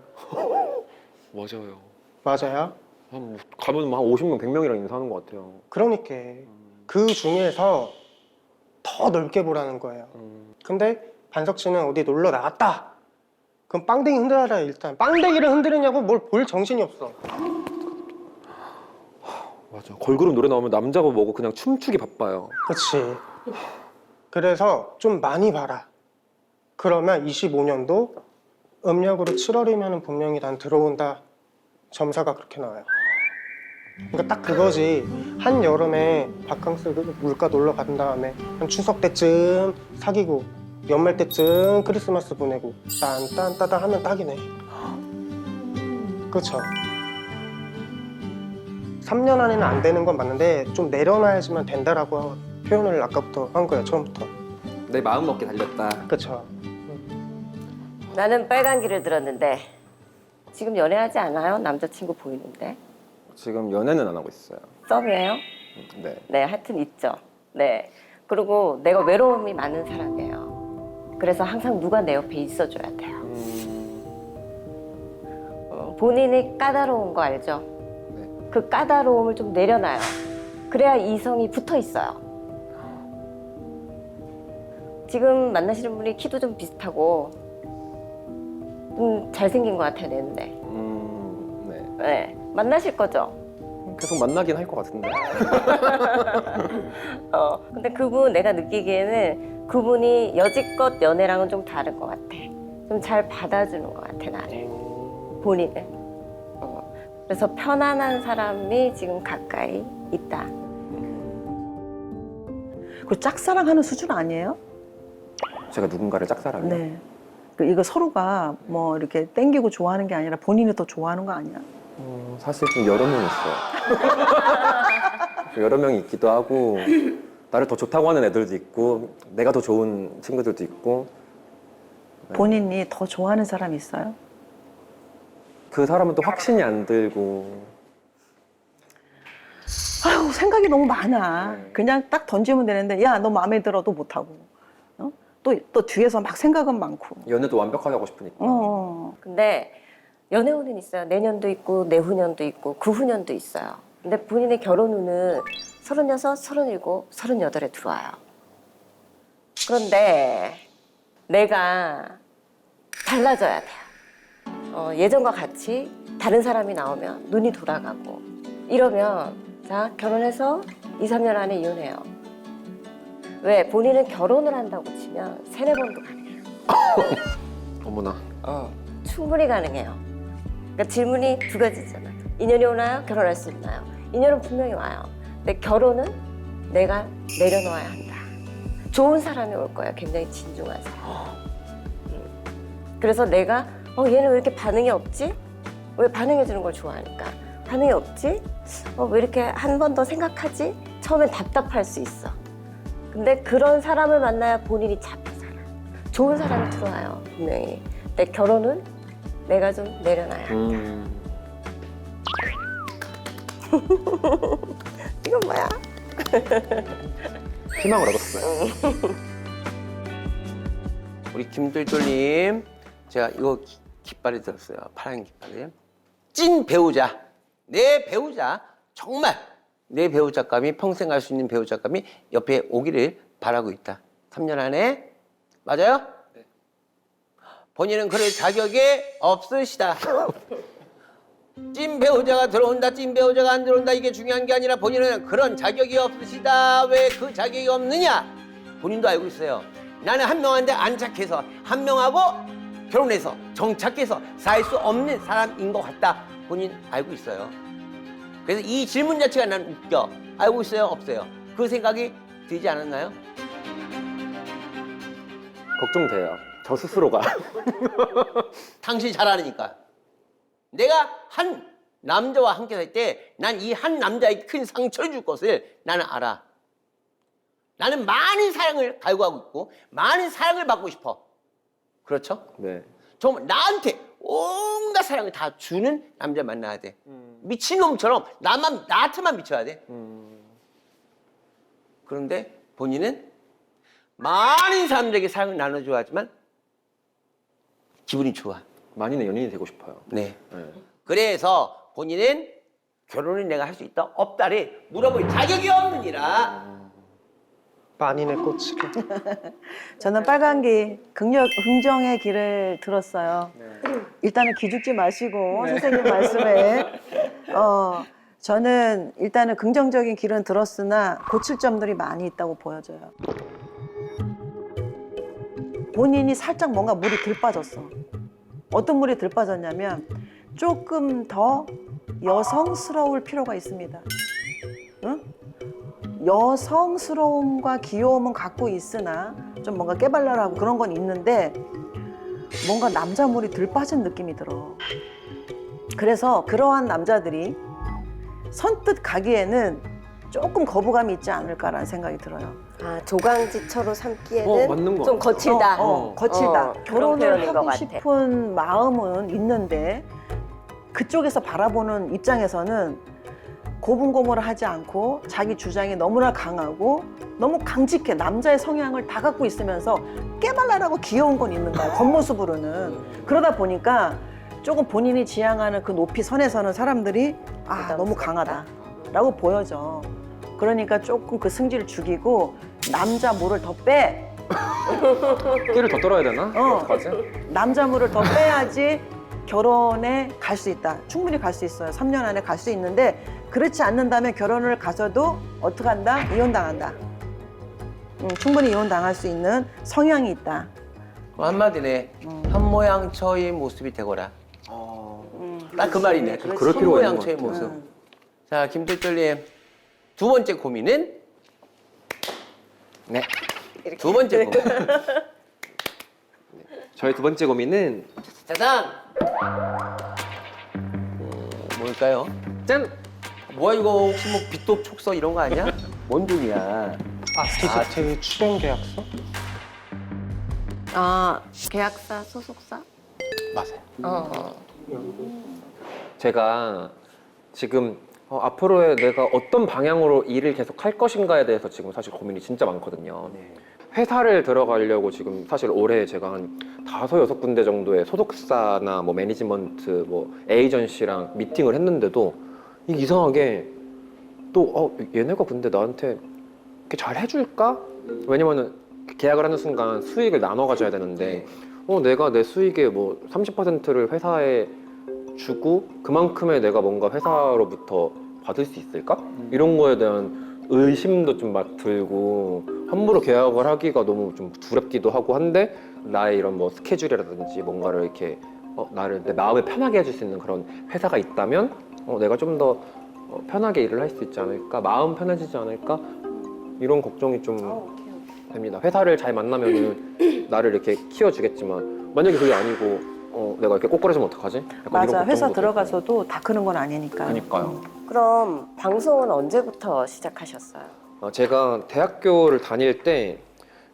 Speaker 5: 맞아요.
Speaker 2: 맞아요?
Speaker 5: 가면 한 50명, 100명이랑 인사하는 것 같아요.
Speaker 2: 그러니까 그 중에서 더 넓게 보라는 거예요. 근데 반석 씨는 어디 놀러 나갔다. 그럼 빵댕이 흔들어라 일단. 빵댕이를 흔들으냐고 뭘 볼 정신이 없어.
Speaker 5: 맞아. 걸그룹 노래 나오면 남자고 뭐고 그냥 춤추기 바빠요.
Speaker 2: 그렇지. 그래서 좀 많이 봐라. 그러면 25년도 음력으로 7월이면 분명히 난 들어온다. 점사가 그렇게 나와요. 그러니까 딱 그거지. 한 여름에 바캉스 물가 놀러 간 다음에 한 추석 때쯤 사귀고 연말 때쯤 크리스마스 보내고 딴딴따다 하면 딱이네. 그렇죠. 3년 안에는 안 되는 건 맞는데 좀 내려놔야지만 된다라고 표현을 아까부터 한 거예요. 처음부터.
Speaker 5: 내 마음 먹게 달렸다.
Speaker 2: 그렇죠.
Speaker 4: 나는 빨간 길을 들었는데 지금 연애하지 않아요? 남자친구 보이는데.
Speaker 5: 지금 연애는 안 하고 있어요.
Speaker 4: 썸이에요?
Speaker 5: 네.
Speaker 4: 네, 하여튼 있죠. 네. 그리고 내가 외로움이 많은 사람이에요. 그래서 항상 누가 내 옆에 있어줘야 돼요. 본인이 까다로운 거 알죠?
Speaker 5: 네.
Speaker 4: 그 까다로움을 좀 내려놔요. 그래야 이성이 붙어 있어요. 지금 만나시는 분이 키도 좀 비슷하고 잘생긴 것 같아요, 내 눈에.
Speaker 5: 네.
Speaker 4: 네, 만나실 거죠?
Speaker 5: 계속 만나긴 할 것 같은데.
Speaker 4: 근데 그분 내가 느끼기에는 그분이 여지껏 연애랑은 좀 다른 것 같아. 좀 잘 받아주는 것 같아, 나를. 본인을. 그래서 편안한 사람이 지금 가까이 있다.
Speaker 1: 그 짝사랑하는 수준 아니에요?
Speaker 5: 제가 누군가를 짝사랑해요.
Speaker 1: 네. 이거 서로가 뭐 이렇게 땡기고 좋아하는 게 아니라 본인이 더 좋아하는 거 아니야?
Speaker 5: 사실 좀 여러 명 있어요. 여러 명이 있기도 하고 나를 더 좋다고 하는 애들도 있고 내가 더 좋은 친구들도 있고.
Speaker 1: 본인이 더 좋아하는 사람이 있어요?
Speaker 5: 그 사람은 또 확신이 안 들고.
Speaker 1: 아유, 생각이 너무 많아.
Speaker 5: 네.
Speaker 1: 그냥 딱 던지면 되는데, 야, 너 마음에 들어도 못하고. 또 뒤에서 막 생각은 많고.
Speaker 5: 연애도 완벽하게 하고 싶으니까.
Speaker 4: 근데 연애운은 있어요. 내년도 있고 내후년도 있고 그 후년도 있어요. 근데 본인의 결혼운은 36, 37, 38에 들어와요. 그런데 내가 달라져야 돼요. 예전과 같이 다른 사람이 나오면 눈이 돌아가고 이러면 자 결혼해서 2, 3년 안에 이혼해요. 왜? 본인은 결혼을 한다고 치면 3, 4번도 가능해요.
Speaker 5: 어머나.
Speaker 4: 충분히 가능해요. 그러니까 질문이 두 가지잖아요. 인연이 오나요? 결혼할 수 있나요? 인연은 분명히 와요. 근데 결혼은 내가 내려놓아야 한다. 좋은 사람이 올 거예요. 굉장히 진중한 사람. 그래서 내가 얘는 왜 이렇게 반응이 없지? 왜 반응해주는 걸 좋아하니까? 반응이 없지? 왜 이렇게 한 번 더 생각하지? 처음엔 답답할 수 있어. 근데 그런 사람을 만나야 본인이 잡혀 살아. 좋은 사람이 들어와요. 분명히. 근데 결혼은 내가 좀 내려놔야 한다. 이건 뭐야?
Speaker 5: 희망을 얻었어요.
Speaker 3: 우리 김돌돌님, 제가 이거 깃발이 들었어요. 파란 깃발이. 찐 배우자. 내 배우자. 정말 내 배우 작감이 평생 갈 수 있는 배우 작감이 옆에 오기를 바라고 있다. 3년 안에. 맞아요? 네. 본인은 그럴 자격이 없으시다. 찐 배우자가 들어온다, 찐 배우자가 안 들어온다, 이게 중요한 게 아니라 본인은 그런 자격이 없으시다. 왜 그 자격이 없느냐? 본인도 알고 있어요. 나는 한 명한테 안착해서 한 명하고 결혼해서 정착해서 살 수 없는 사람인 것 같다. 본인 알고 있어요. 그래서 이 질문 자체가 난 웃겨. 알고 있어요? 없어요? 그 생각이 들지 않았나요?
Speaker 5: 걱정돼요. 저 스스로가.
Speaker 3: 당신이 잘 아니까. 내가 한 남자와 함께 살 때 난 이 한 남자에게 큰 상처를 줄 것을 나는 알아. 나는 많은 사랑을 갈구하고 있고 많은 사랑을 받고 싶어. 그렇죠?
Speaker 5: 네.
Speaker 3: 정말 나한테 온갖 사랑을 다 주는 남자 만나야 돼. 미친놈처럼 나한테만 미쳐야 돼. 그런데 본인은 많은 사람들에게 사랑을 나눠줘야 하지만 기분이 좋아.
Speaker 5: 많이는 연인이 되고 싶어요.
Speaker 3: 네.
Speaker 5: 네.
Speaker 3: 그래서 본인은 결혼을 내가 할 수 있다 없다를 물어볼 자격이 없느니라.
Speaker 2: 만인의 꽂히기.
Speaker 1: 저는 빨간기 긍정의 길을 들었어요. 일단은 기죽지 마시고 선생님 말씀에 저는 일단은 긍정적인 길은 들었으나 고칠 점들이 많이 있다고 보여져요. 본인이 살짝 뭔가 물이 들 빠졌어. 어떤 물이 들 빠졌냐면 조금 더 여성스러울 필요가 있습니다. 응? 여성스러움과 귀여움은 갖고 있으나 좀 뭔가 깨발랄하고 그런 건 있는데 뭔가 남자물이 들 빠진 느낌이 들어. 그래서 그러한 남자들이 선뜻 가기에는 조금 거부감이 있지 않을까라는 생각이 들어요.
Speaker 4: 아, 조강지처로 삼기에는
Speaker 5: 맞는 거
Speaker 4: 좀
Speaker 5: 같아요.
Speaker 4: 거칠다.
Speaker 1: 거칠다.
Speaker 4: 그런
Speaker 1: 결혼을
Speaker 4: 표현인 것
Speaker 1: 하고
Speaker 4: 같아.
Speaker 1: 싶은 마음은 있는데 그쪽에서 바라보는 입장에서는 고분고분하지 않고 자기 주장이 너무나 강하고 너무 강직해. 남자의 성향을 다 갖고 있으면서 깨발랄하고 귀여운 건 있는 거야. 겉모습으로는. 그러다 보니까 조금 본인이 지향하는 그 높이 선에서는 사람들이 너무 강하다 라고 보여져. 그러니까 조금 그 승질을 죽이고 남자 물을 더 빼.
Speaker 5: 끼를 더 떨어야 되나? 어떡하지?
Speaker 1: 남자 물을 더 빼야지 결혼에 갈 수 있다. 충분히 갈 수 있어요. 3년 안에 갈 수 있는데 그렇지 않는다면 결혼을 가서도 어떻게 한다? 이혼당한다. 충분히 이혼당할 수 있는 성향이 있다.
Speaker 3: 한마디네. 현모양처의 모습이 되거라. 딱 그 말이네.
Speaker 5: 그럴 필요가 있는
Speaker 3: 현모양처의
Speaker 5: 것
Speaker 3: 모습. 자, 김철철님 두 번째 고민은
Speaker 5: 네.
Speaker 3: 두 번째 고민.
Speaker 5: 저의 두 번째 고민은
Speaker 3: 짜잔. 뭘까요?
Speaker 5: 짠!
Speaker 3: 뭐야 이거 혹시 뭐 빚도 촉서 이런 거 아니야? 뭔 돈이야?
Speaker 2: 아티스트 출연 계약서?
Speaker 4: 아, 계약사, 소속사?
Speaker 3: 맞아요.
Speaker 5: 제가 지금 앞으로의 내가 어떤 방향으로 일을 계속 할 것인가에 대해서 지금 사실 고민이 진짜 많거든요. 회사를 들어가려고 지금 사실 올해 제가 한 5-6군데 정도의 소속사나 뭐 매니지먼트, 뭐 에이전시랑 미팅을 했는데도 이게 이상하게 또 얘네가 근데 나한테 이렇게 잘 해줄까? 왜냐면은 계약을 하는 순간 수익을 나눠 가져야 되는데 내가 내 수익의 뭐 30%를 회사에 주고 그만큼의 내가 뭔가 회사로부터 받을 수 있을까? 이런 거에 대한 의심도 좀 막 들고 함부로 계약을 하기가 너무 좀 두렵기도 하고 한데 나의 이런 뭐 스케줄이라든지 뭔가를 이렇게 나를 내 마음을 편하게 해줄 수 있는 그런 회사가 있다면 내가 좀 더 편하게 일을 할 수 있지 않을까? 마음 편해지지 않을까? 이런 걱정이 좀 됩니다. 회사를 잘 만나면은 나를 이렇게 키워주겠지만 만약에 그게 아니고 내가 이렇게 꼬꾸라지면 어떡하지? 약간
Speaker 1: 맞아.
Speaker 5: 이런
Speaker 1: 회사
Speaker 5: 걱정도
Speaker 1: 들어가서도 다 크는 건 아니니까.
Speaker 5: 그러니까요.
Speaker 4: 그럼 방송은 언제부터 시작하셨어요?
Speaker 5: 제가 대학교를 다닐 때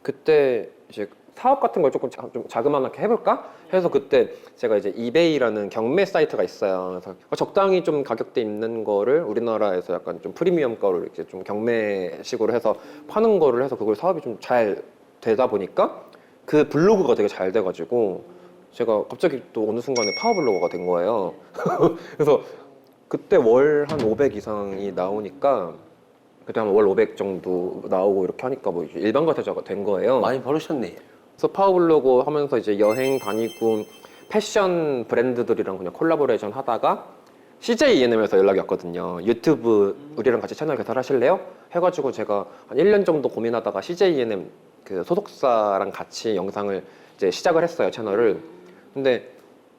Speaker 5: 그때 이제 사업 같은 걸 조금 좀 자그마하게 해볼까 해서 그때 제가 이제 이베이라는 경매 사이트가 있어요. 그래서 적당히 좀 가격대 있는 거를 우리나라에서 약간 좀 프리미엄 거를 이렇게 좀 경매식으로 해서 파는 거를 해서 그걸 사업이 좀 잘 되다 보니까 그 블로그가 되게 잘 돼가지고 제가 갑자기 또 어느 순간에 파워블로거가 된 거예요. 그래서 그때 월 한 500 이상이 나오니까 그때 한 월 500 정도 나오고 이렇게 하니까 뭐 이제 일반 과태료가 된 거예요.
Speaker 3: 많이 벌으셨네.
Speaker 5: 그래서 파워블로그 하면서 이제 여행 다니고 패션 브랜드들이랑 그냥 콜라보레이션 하다가 CJ E&M에서 연락이 왔거든요. 유튜브 우리랑 같이 채널 개설하실래요? 해가지고 제가 한 1년 정도 고민하다가 CJ E&M 그 소속사랑 같이 영상을 이제 시작을 했어요, 채널을. 근데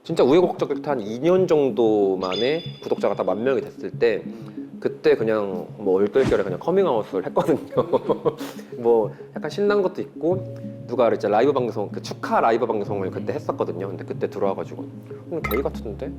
Speaker 5: 진짜 우여곡절 끝에 한 2년 정도 만에 구독자가 다 10,000명이 됐을 때 그때 그냥 뭐 얼떨결에 그냥 커밍아웃을 했거든요. 뭐 약간 신난 것도 있고 누가 이제 라이브 방송, 그 축하 라이브 방송을 그때 했었거든요. 근데 그때 들어와가지고 게이 같은데?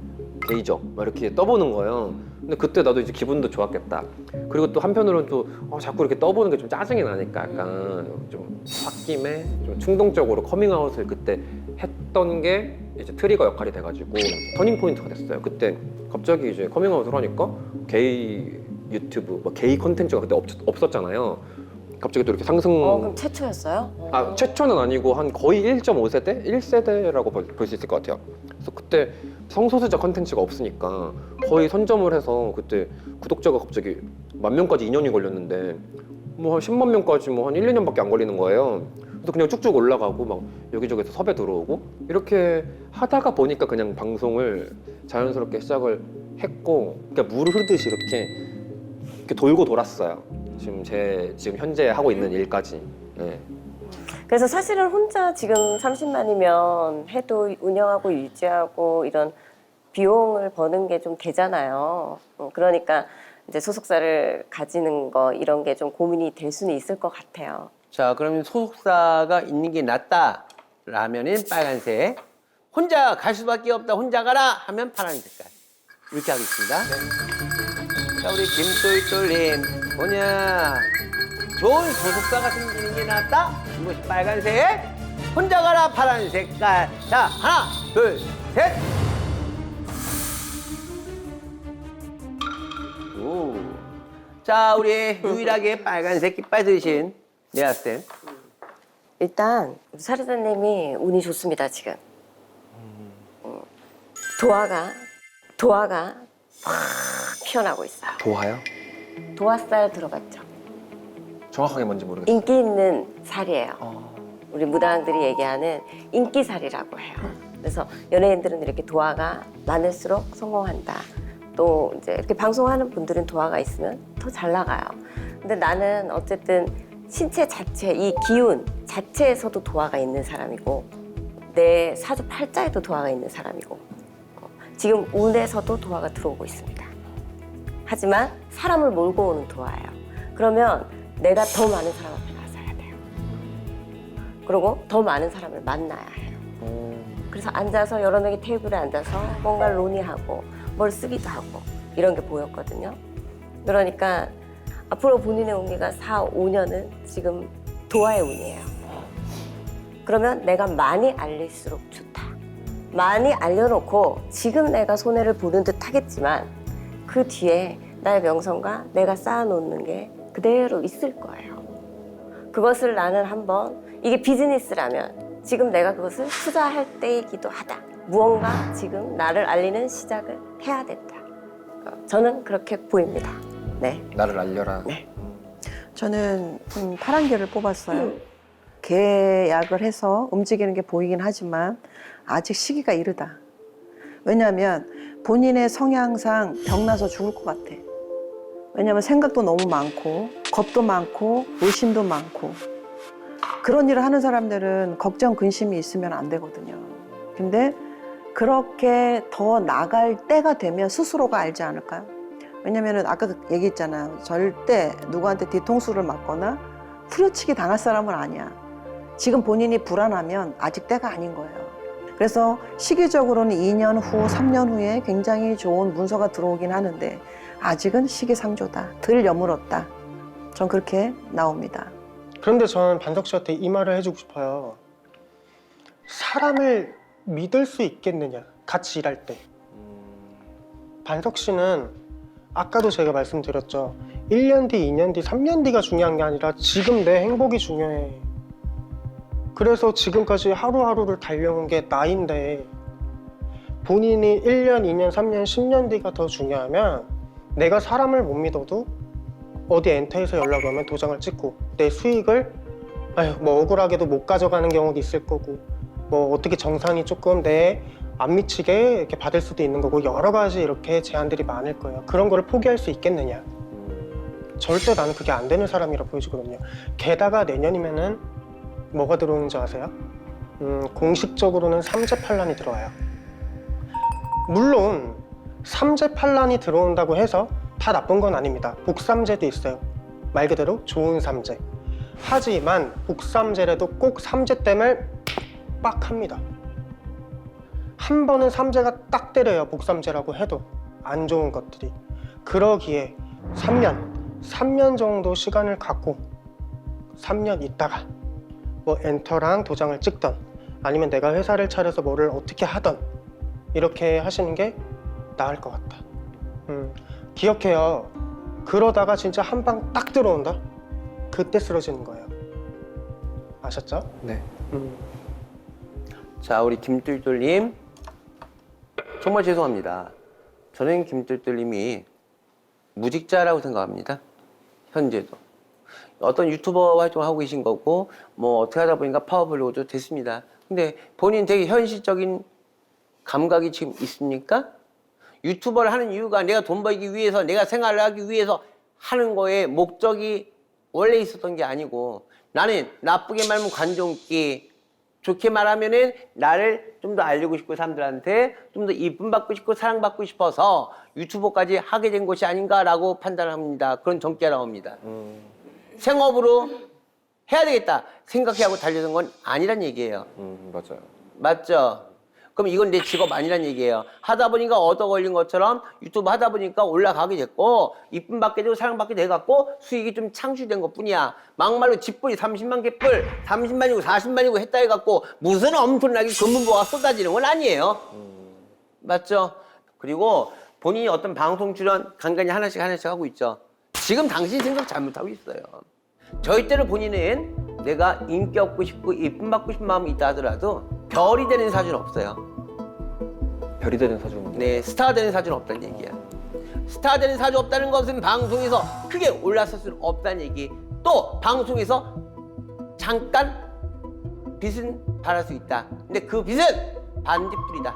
Speaker 5: 게이죠? 막 이렇게 떠보는 거예요. 근데 그때 나도 이제 기분도 좋았겠다. 그리고 또 한편으로는 또 자꾸 이렇게 떠보는 게 좀 짜증이 나니까 약간 좀 홧김에 좀 충동적으로 커밍아웃을 그때 했던 게 이제 트리거 역할이 돼가지고 터닝 포인트가 됐어요. 그때 갑자기 이제 커밍아웃을 하니까 게이 유튜브, 뭐 게이 콘텐츠가 그때 없었잖아요. 갑자기 또 이렇게 상승.
Speaker 4: 그럼 최초였어요?
Speaker 5: 아, 최초는 아니고 한 거의 1.5세대? 1세대라고 볼 수 있을 것 같아요. 그래서 그때 성소수자 컨텐츠가 없으니까 거의 선점을 해서 그때 구독자가 갑자기 10,000명까지 2년이 걸렸는데 뭐 한 10만 명까지 뭐 한 1, 2년밖에 안 걸리는 거예요. 그래서 그냥 쭉쭉 올라가고 막 여기저기서 섭외 들어오고 이렇게 하다가 보니까 그냥 방송을 자연스럽게 시작을 했고 그러니까 물 흐르듯이 이렇게 돌고 돌았어요. 지금 현재 하고 있는 일까지. 네.
Speaker 4: 그래서 사실은 혼자 지금 30만이면 해도 운영하고 유지하고 이런 비용을 버는 게 좀 되잖아요. 그러니까 이제 소속사를 가지는 거 이런 게 좀 고민이 될 수는 있을 것 같아요.
Speaker 3: 자, 그러면 소속사가 있는 게 낫다라면은 빨간색. 혼자 갈 수밖에 없다. 혼자 가라 하면 파란 색깔. 이렇게 하겠습니다. 자, 우리 김똘똘님 뭐냐? 좋은 소속사가 생기는 게 낫다. 이것이 빨간색. 혼자 가라 파란 색깔. 자, 하나, 둘, 셋. 오. 자, 우리 유일하게 빨간색 깃발 드신 네아쌤.
Speaker 4: 일단 우리 사리사님이 운이 좋습니다 지금. 도화가 확 피어나고 있어요.
Speaker 5: 도화요?
Speaker 4: 도화살 들어봤죠?
Speaker 5: 정확하게 뭔지 모르겠어요.
Speaker 4: 인기 있는 살이에요. 우리 무당들이 얘기하는 인기살이라고 해요. 그래서 연예인들은 이렇게 도화가 많을수록 성공한다. 또 이제 이렇게 방송하는 분들은 도화가 있으면 더 잘 나가요. 근데 나는 어쨌든 신체 자체, 이 기운 자체에서도 도화가 있는 사람이고 내 사주 팔자에도 도화가 있는 사람이고 지금 운에서도 도화가 들어오고 있습니다. 하지만 사람을 몰고 오는 도화예요. 그러면 내가 더 많은 사람 앞에 나서야 돼요. 그리고 더 많은 사람을 만나야 해요. 그래서 앉아서 여러 명이 테이블에 앉아서 뭔가 논의하고 뭘 쓰기도 하고 이런 게 보였거든요. 그러니까 앞으로 본인의 운기가 4, 5년은 지금 도화의 운이에요. 그러면 내가 많이 알릴수록 좋다. 많이 알려놓고 지금 내가 손해를 보는 듯 하겠지만 그 뒤에 나의 명성과 내가 쌓아놓는 게 그대로 있을 거예요. 그것을 나는 한번 이게 비즈니스라면 지금 내가 그것을 투자할 때이기도 하다. 무언가 지금 나를 알리는 시작을 해야 된다. 저는 그렇게 보입니다. 네.
Speaker 5: 나를 알려라.
Speaker 4: 네.
Speaker 1: 저는 파란 개를 뽑았어요. 계약을 해서 움직이는 게 보이긴 하지만 아직 시기가 이르다. 왜냐하면 본인의 성향상 병나서 죽을 것 같아. 왜냐하면 생각도 너무 많고 겁도 많고 의심도 많고 그런 일을 하는 사람들은 걱정, 근심이 있으면 안 되거든요. 근데 그렇게 더 나갈 때가 되면 스스로가 알지 않을까요? 왜냐면은 아까 얘기했잖아요. 절대 누구한테 뒤통수를 맞거나 후려치기 당할 사람은 아니야. 지금 본인이 불안하면 아직 때가 아닌 거예요. 그래서 시기적으로는 2년 후, 3년 후에 굉장히 좋은 문서가 들어오긴 하는데 아직은 시기상조다. 덜 여물었다. 전 그렇게 나옵니다.
Speaker 2: 그런데 저는 반석 씨한테 이 말을 해주고 싶어요. 사람을 믿을 수 있겠느냐, 같이 일할 때. 반석 씨는 아까도 제가 말씀드렸죠. 1년 뒤, 2년 뒤, 3년 뒤가 중요한 게 아니라 지금 내 행복이 중요해. 그래서 지금까지 하루하루를 달려온 게 나인데 본인이 1년, 2년, 3년, 10년 뒤가 더 중요하면 내가 사람을 못 믿어도 어디 엔터에서 연락 오면 도장을 찍고 내 수익을 뭐 억울하게도 못 가져가는 경우도 있을 거고 뭐 어떻게 정산이 조금 내 안 미치게 이렇게 받을 수도 있는 거고 여러 가지 이렇게 제한들이 많을 거예요. 그런 거를 포기할 수 있겠느냐? 절대 나는 그게 안 되는 사람이라 보여지거든요. 게다가 내년이면은 뭐가 들어오는지 아세요? 공식적으로는 삼재팔란이 들어와요. 물론 삼재팔란이 들어온다고 해서 다 나쁜 건 아닙니다. 복삼재도 있어요. 말 그대로 좋은 삼재. 하지만 복삼재라도 꼭 삼재댐을 빡 합니다. 한 번은 삼재가 딱 때려요. 복삼재라고 해도 안 좋은 것들이. 그러기에 3년 정도 시간을 갖고 3년 있다가 뭐 엔터랑 도장을 찍던 아니면 내가 회사를 차려서 뭐를 어떻게 하던 이렇게 하시는 게 나을 것 같다. 기억해요. 그러다가 진짜 한 방 딱 들어온다? 그때 쓰러지는 거예요. 아셨죠?
Speaker 5: 네.
Speaker 3: 자, 우리 김뚫뚫님 정말 죄송합니다. 저는 김뚫뚫님이 무직자라고 생각합니다. 현재도 어떤 유튜버 활동을 하고 계신 거고 뭐 어떻게 하다 보니까 파워블로그도 됐습니다. 근데 본인 되게 현실적인 감각이 지금 있습니까? 유튜버를 하는 이유가 내가 돈 벌기 위해서 내가 생활을 하기 위해서 하는 거에 목적이 원래 있었던 게 아니고 나는 나쁘게 말하면 관종기 좋게 말하면은 나를 좀 더 알리고 싶고 사람들한테 좀 더 이쁨 받고 싶고 사랑받고 싶어서 유튜버까지 하게 된 것이 아닌가라고 판단합니다. 그런 정기가 나옵니다. 생업으로 해야 되겠다 생각하고 달려든 건 아니란 얘기예요.
Speaker 5: 맞아요.
Speaker 3: 맞죠? 그럼 이건 내 직업 아니란 얘기예요. 하다 보니까 얻어 걸린 것처럼 유튜브 하다 보니까 올라가게 됐고 이쁨 받게 되고 사랑받게 돼갖고 수익이 좀 창출된 것뿐이야. 막말로 집불이 30만 개뿔 30만이고 40만이고 했다 해갖고 무슨 엄청나게 금문보가 쏟아지는 건 아니에요. 맞죠? 그리고 본인이 어떤 방송 출연 간간히 하나씩 하고 있죠. 지금 당신 생각 잘못하고 있어요. 절대로 본인은 내가 인기 얻고 싶고 이쁨 받고 싶은 마음이 있다 하더라도 별이 되는 사주는 없어요.
Speaker 5: 별이 되는 사주는
Speaker 3: 네, 스타 되는 사주는 없다는 얘기야. 스타 되는 사주 없다는 것은 방송에서 크게 올라설 수는 없다는 얘기. 또 방송에서 잠깐 빚은 발할 수 있다. 근데 그 빚은 반딧불이다.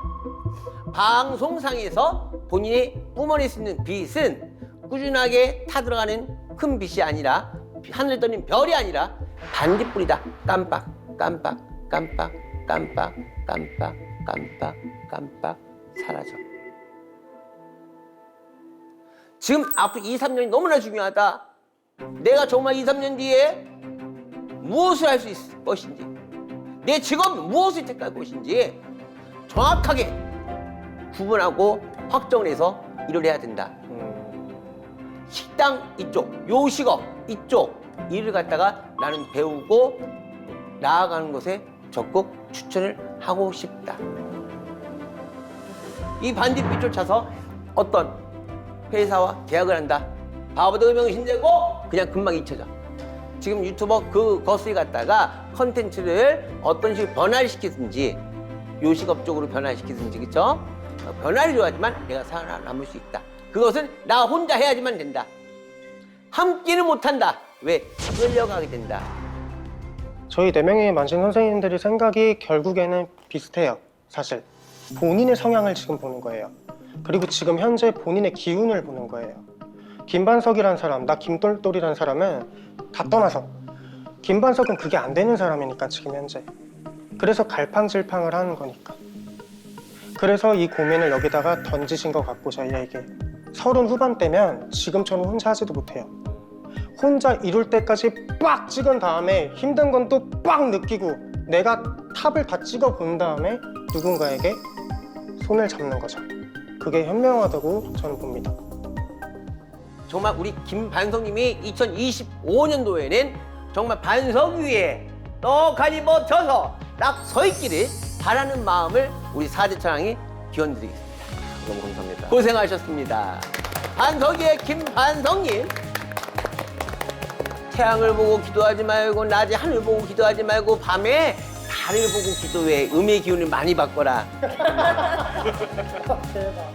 Speaker 3: 방송상에서 본인이 뿜어낼 수 있는 빚은 꾸준하게 타들어가는 큰 빚이 아니라 하늘에 떠는 별이 아니라 반딧불이다. 깜빡 깜빡 깜빡 깜빡 깜빡 깜빡 깜빡 사라져. 지금 앞으로 2, 3년이 너무나 중요하다. 내가 정말 2, 3년 뒤에 무엇을 할 수 있을 것인지 내 직업은 무엇을 택할 것인지 정확하게 구분하고 확정을 해서 일을 해야 된다. 식당 이쪽, 요식업 이쪽 일을 갖다가 나는 배우고 나아가는 것에 적극 추천을 하고 싶다. 이 반딧불 쫓아서 어떤 회사와 계약을 한다. 바보도 명신되고 그냥 금방 잊혀져. 지금 유튜버 그것을 갖다가 컨텐츠를 어떤 식으로 변화를 시키든지 요식업 쪽으로 변화를 시키든지 그쵸? 변화를 줘야지만 내가 살아남을 수 있다. 그것은 나 혼자 해야지만 된다. 함께는 못한다. 왜? 끌려가게 된다.
Speaker 2: 저희 4명의 만신 선생님들이 생각이 결국에는 비슷해요. 사실 본인의 성향을 지금 보는 거예요. 그리고 지금 현재 본인의 기운을 보는 거예요. 김반석이란 사람, 나 김똘똘이란 사람은 다 떠나서 김반석은 그게 안 되는 사람이니까 지금 현재. 그래서 갈팡질팡을 하는 거니까. 그래서 이 고민을 여기다가 던지신 것 같고 저희에게 30 후반대면 지금처럼 혼자 하지도 못해요. 혼자 이룰 때까지 빡 찍은 다음에 힘든 건 또 빡 느끼고 내가 탑을 다 찍어 본 다음에 누군가에게 손을 잡는 거죠. 그게 현명하다고 저는 봅니다.
Speaker 3: 정말 우리 김반석님이 2025년도에는 정말 반석 위에 떡하니 버텨서 딱 서 있기를 바라는 마음을 우리 4대 천왕이 기원드리겠습니다.
Speaker 5: 너무 감사합니다.
Speaker 3: 고생하셨습니다. 반석 위의 김반석님. 태양을 보고 기도하지 말고 낮에 하늘 보고 기도하지 말고 밤에 달을 보고 기도해. 음의 기운을 많이 받거라.
Speaker 2: 대박.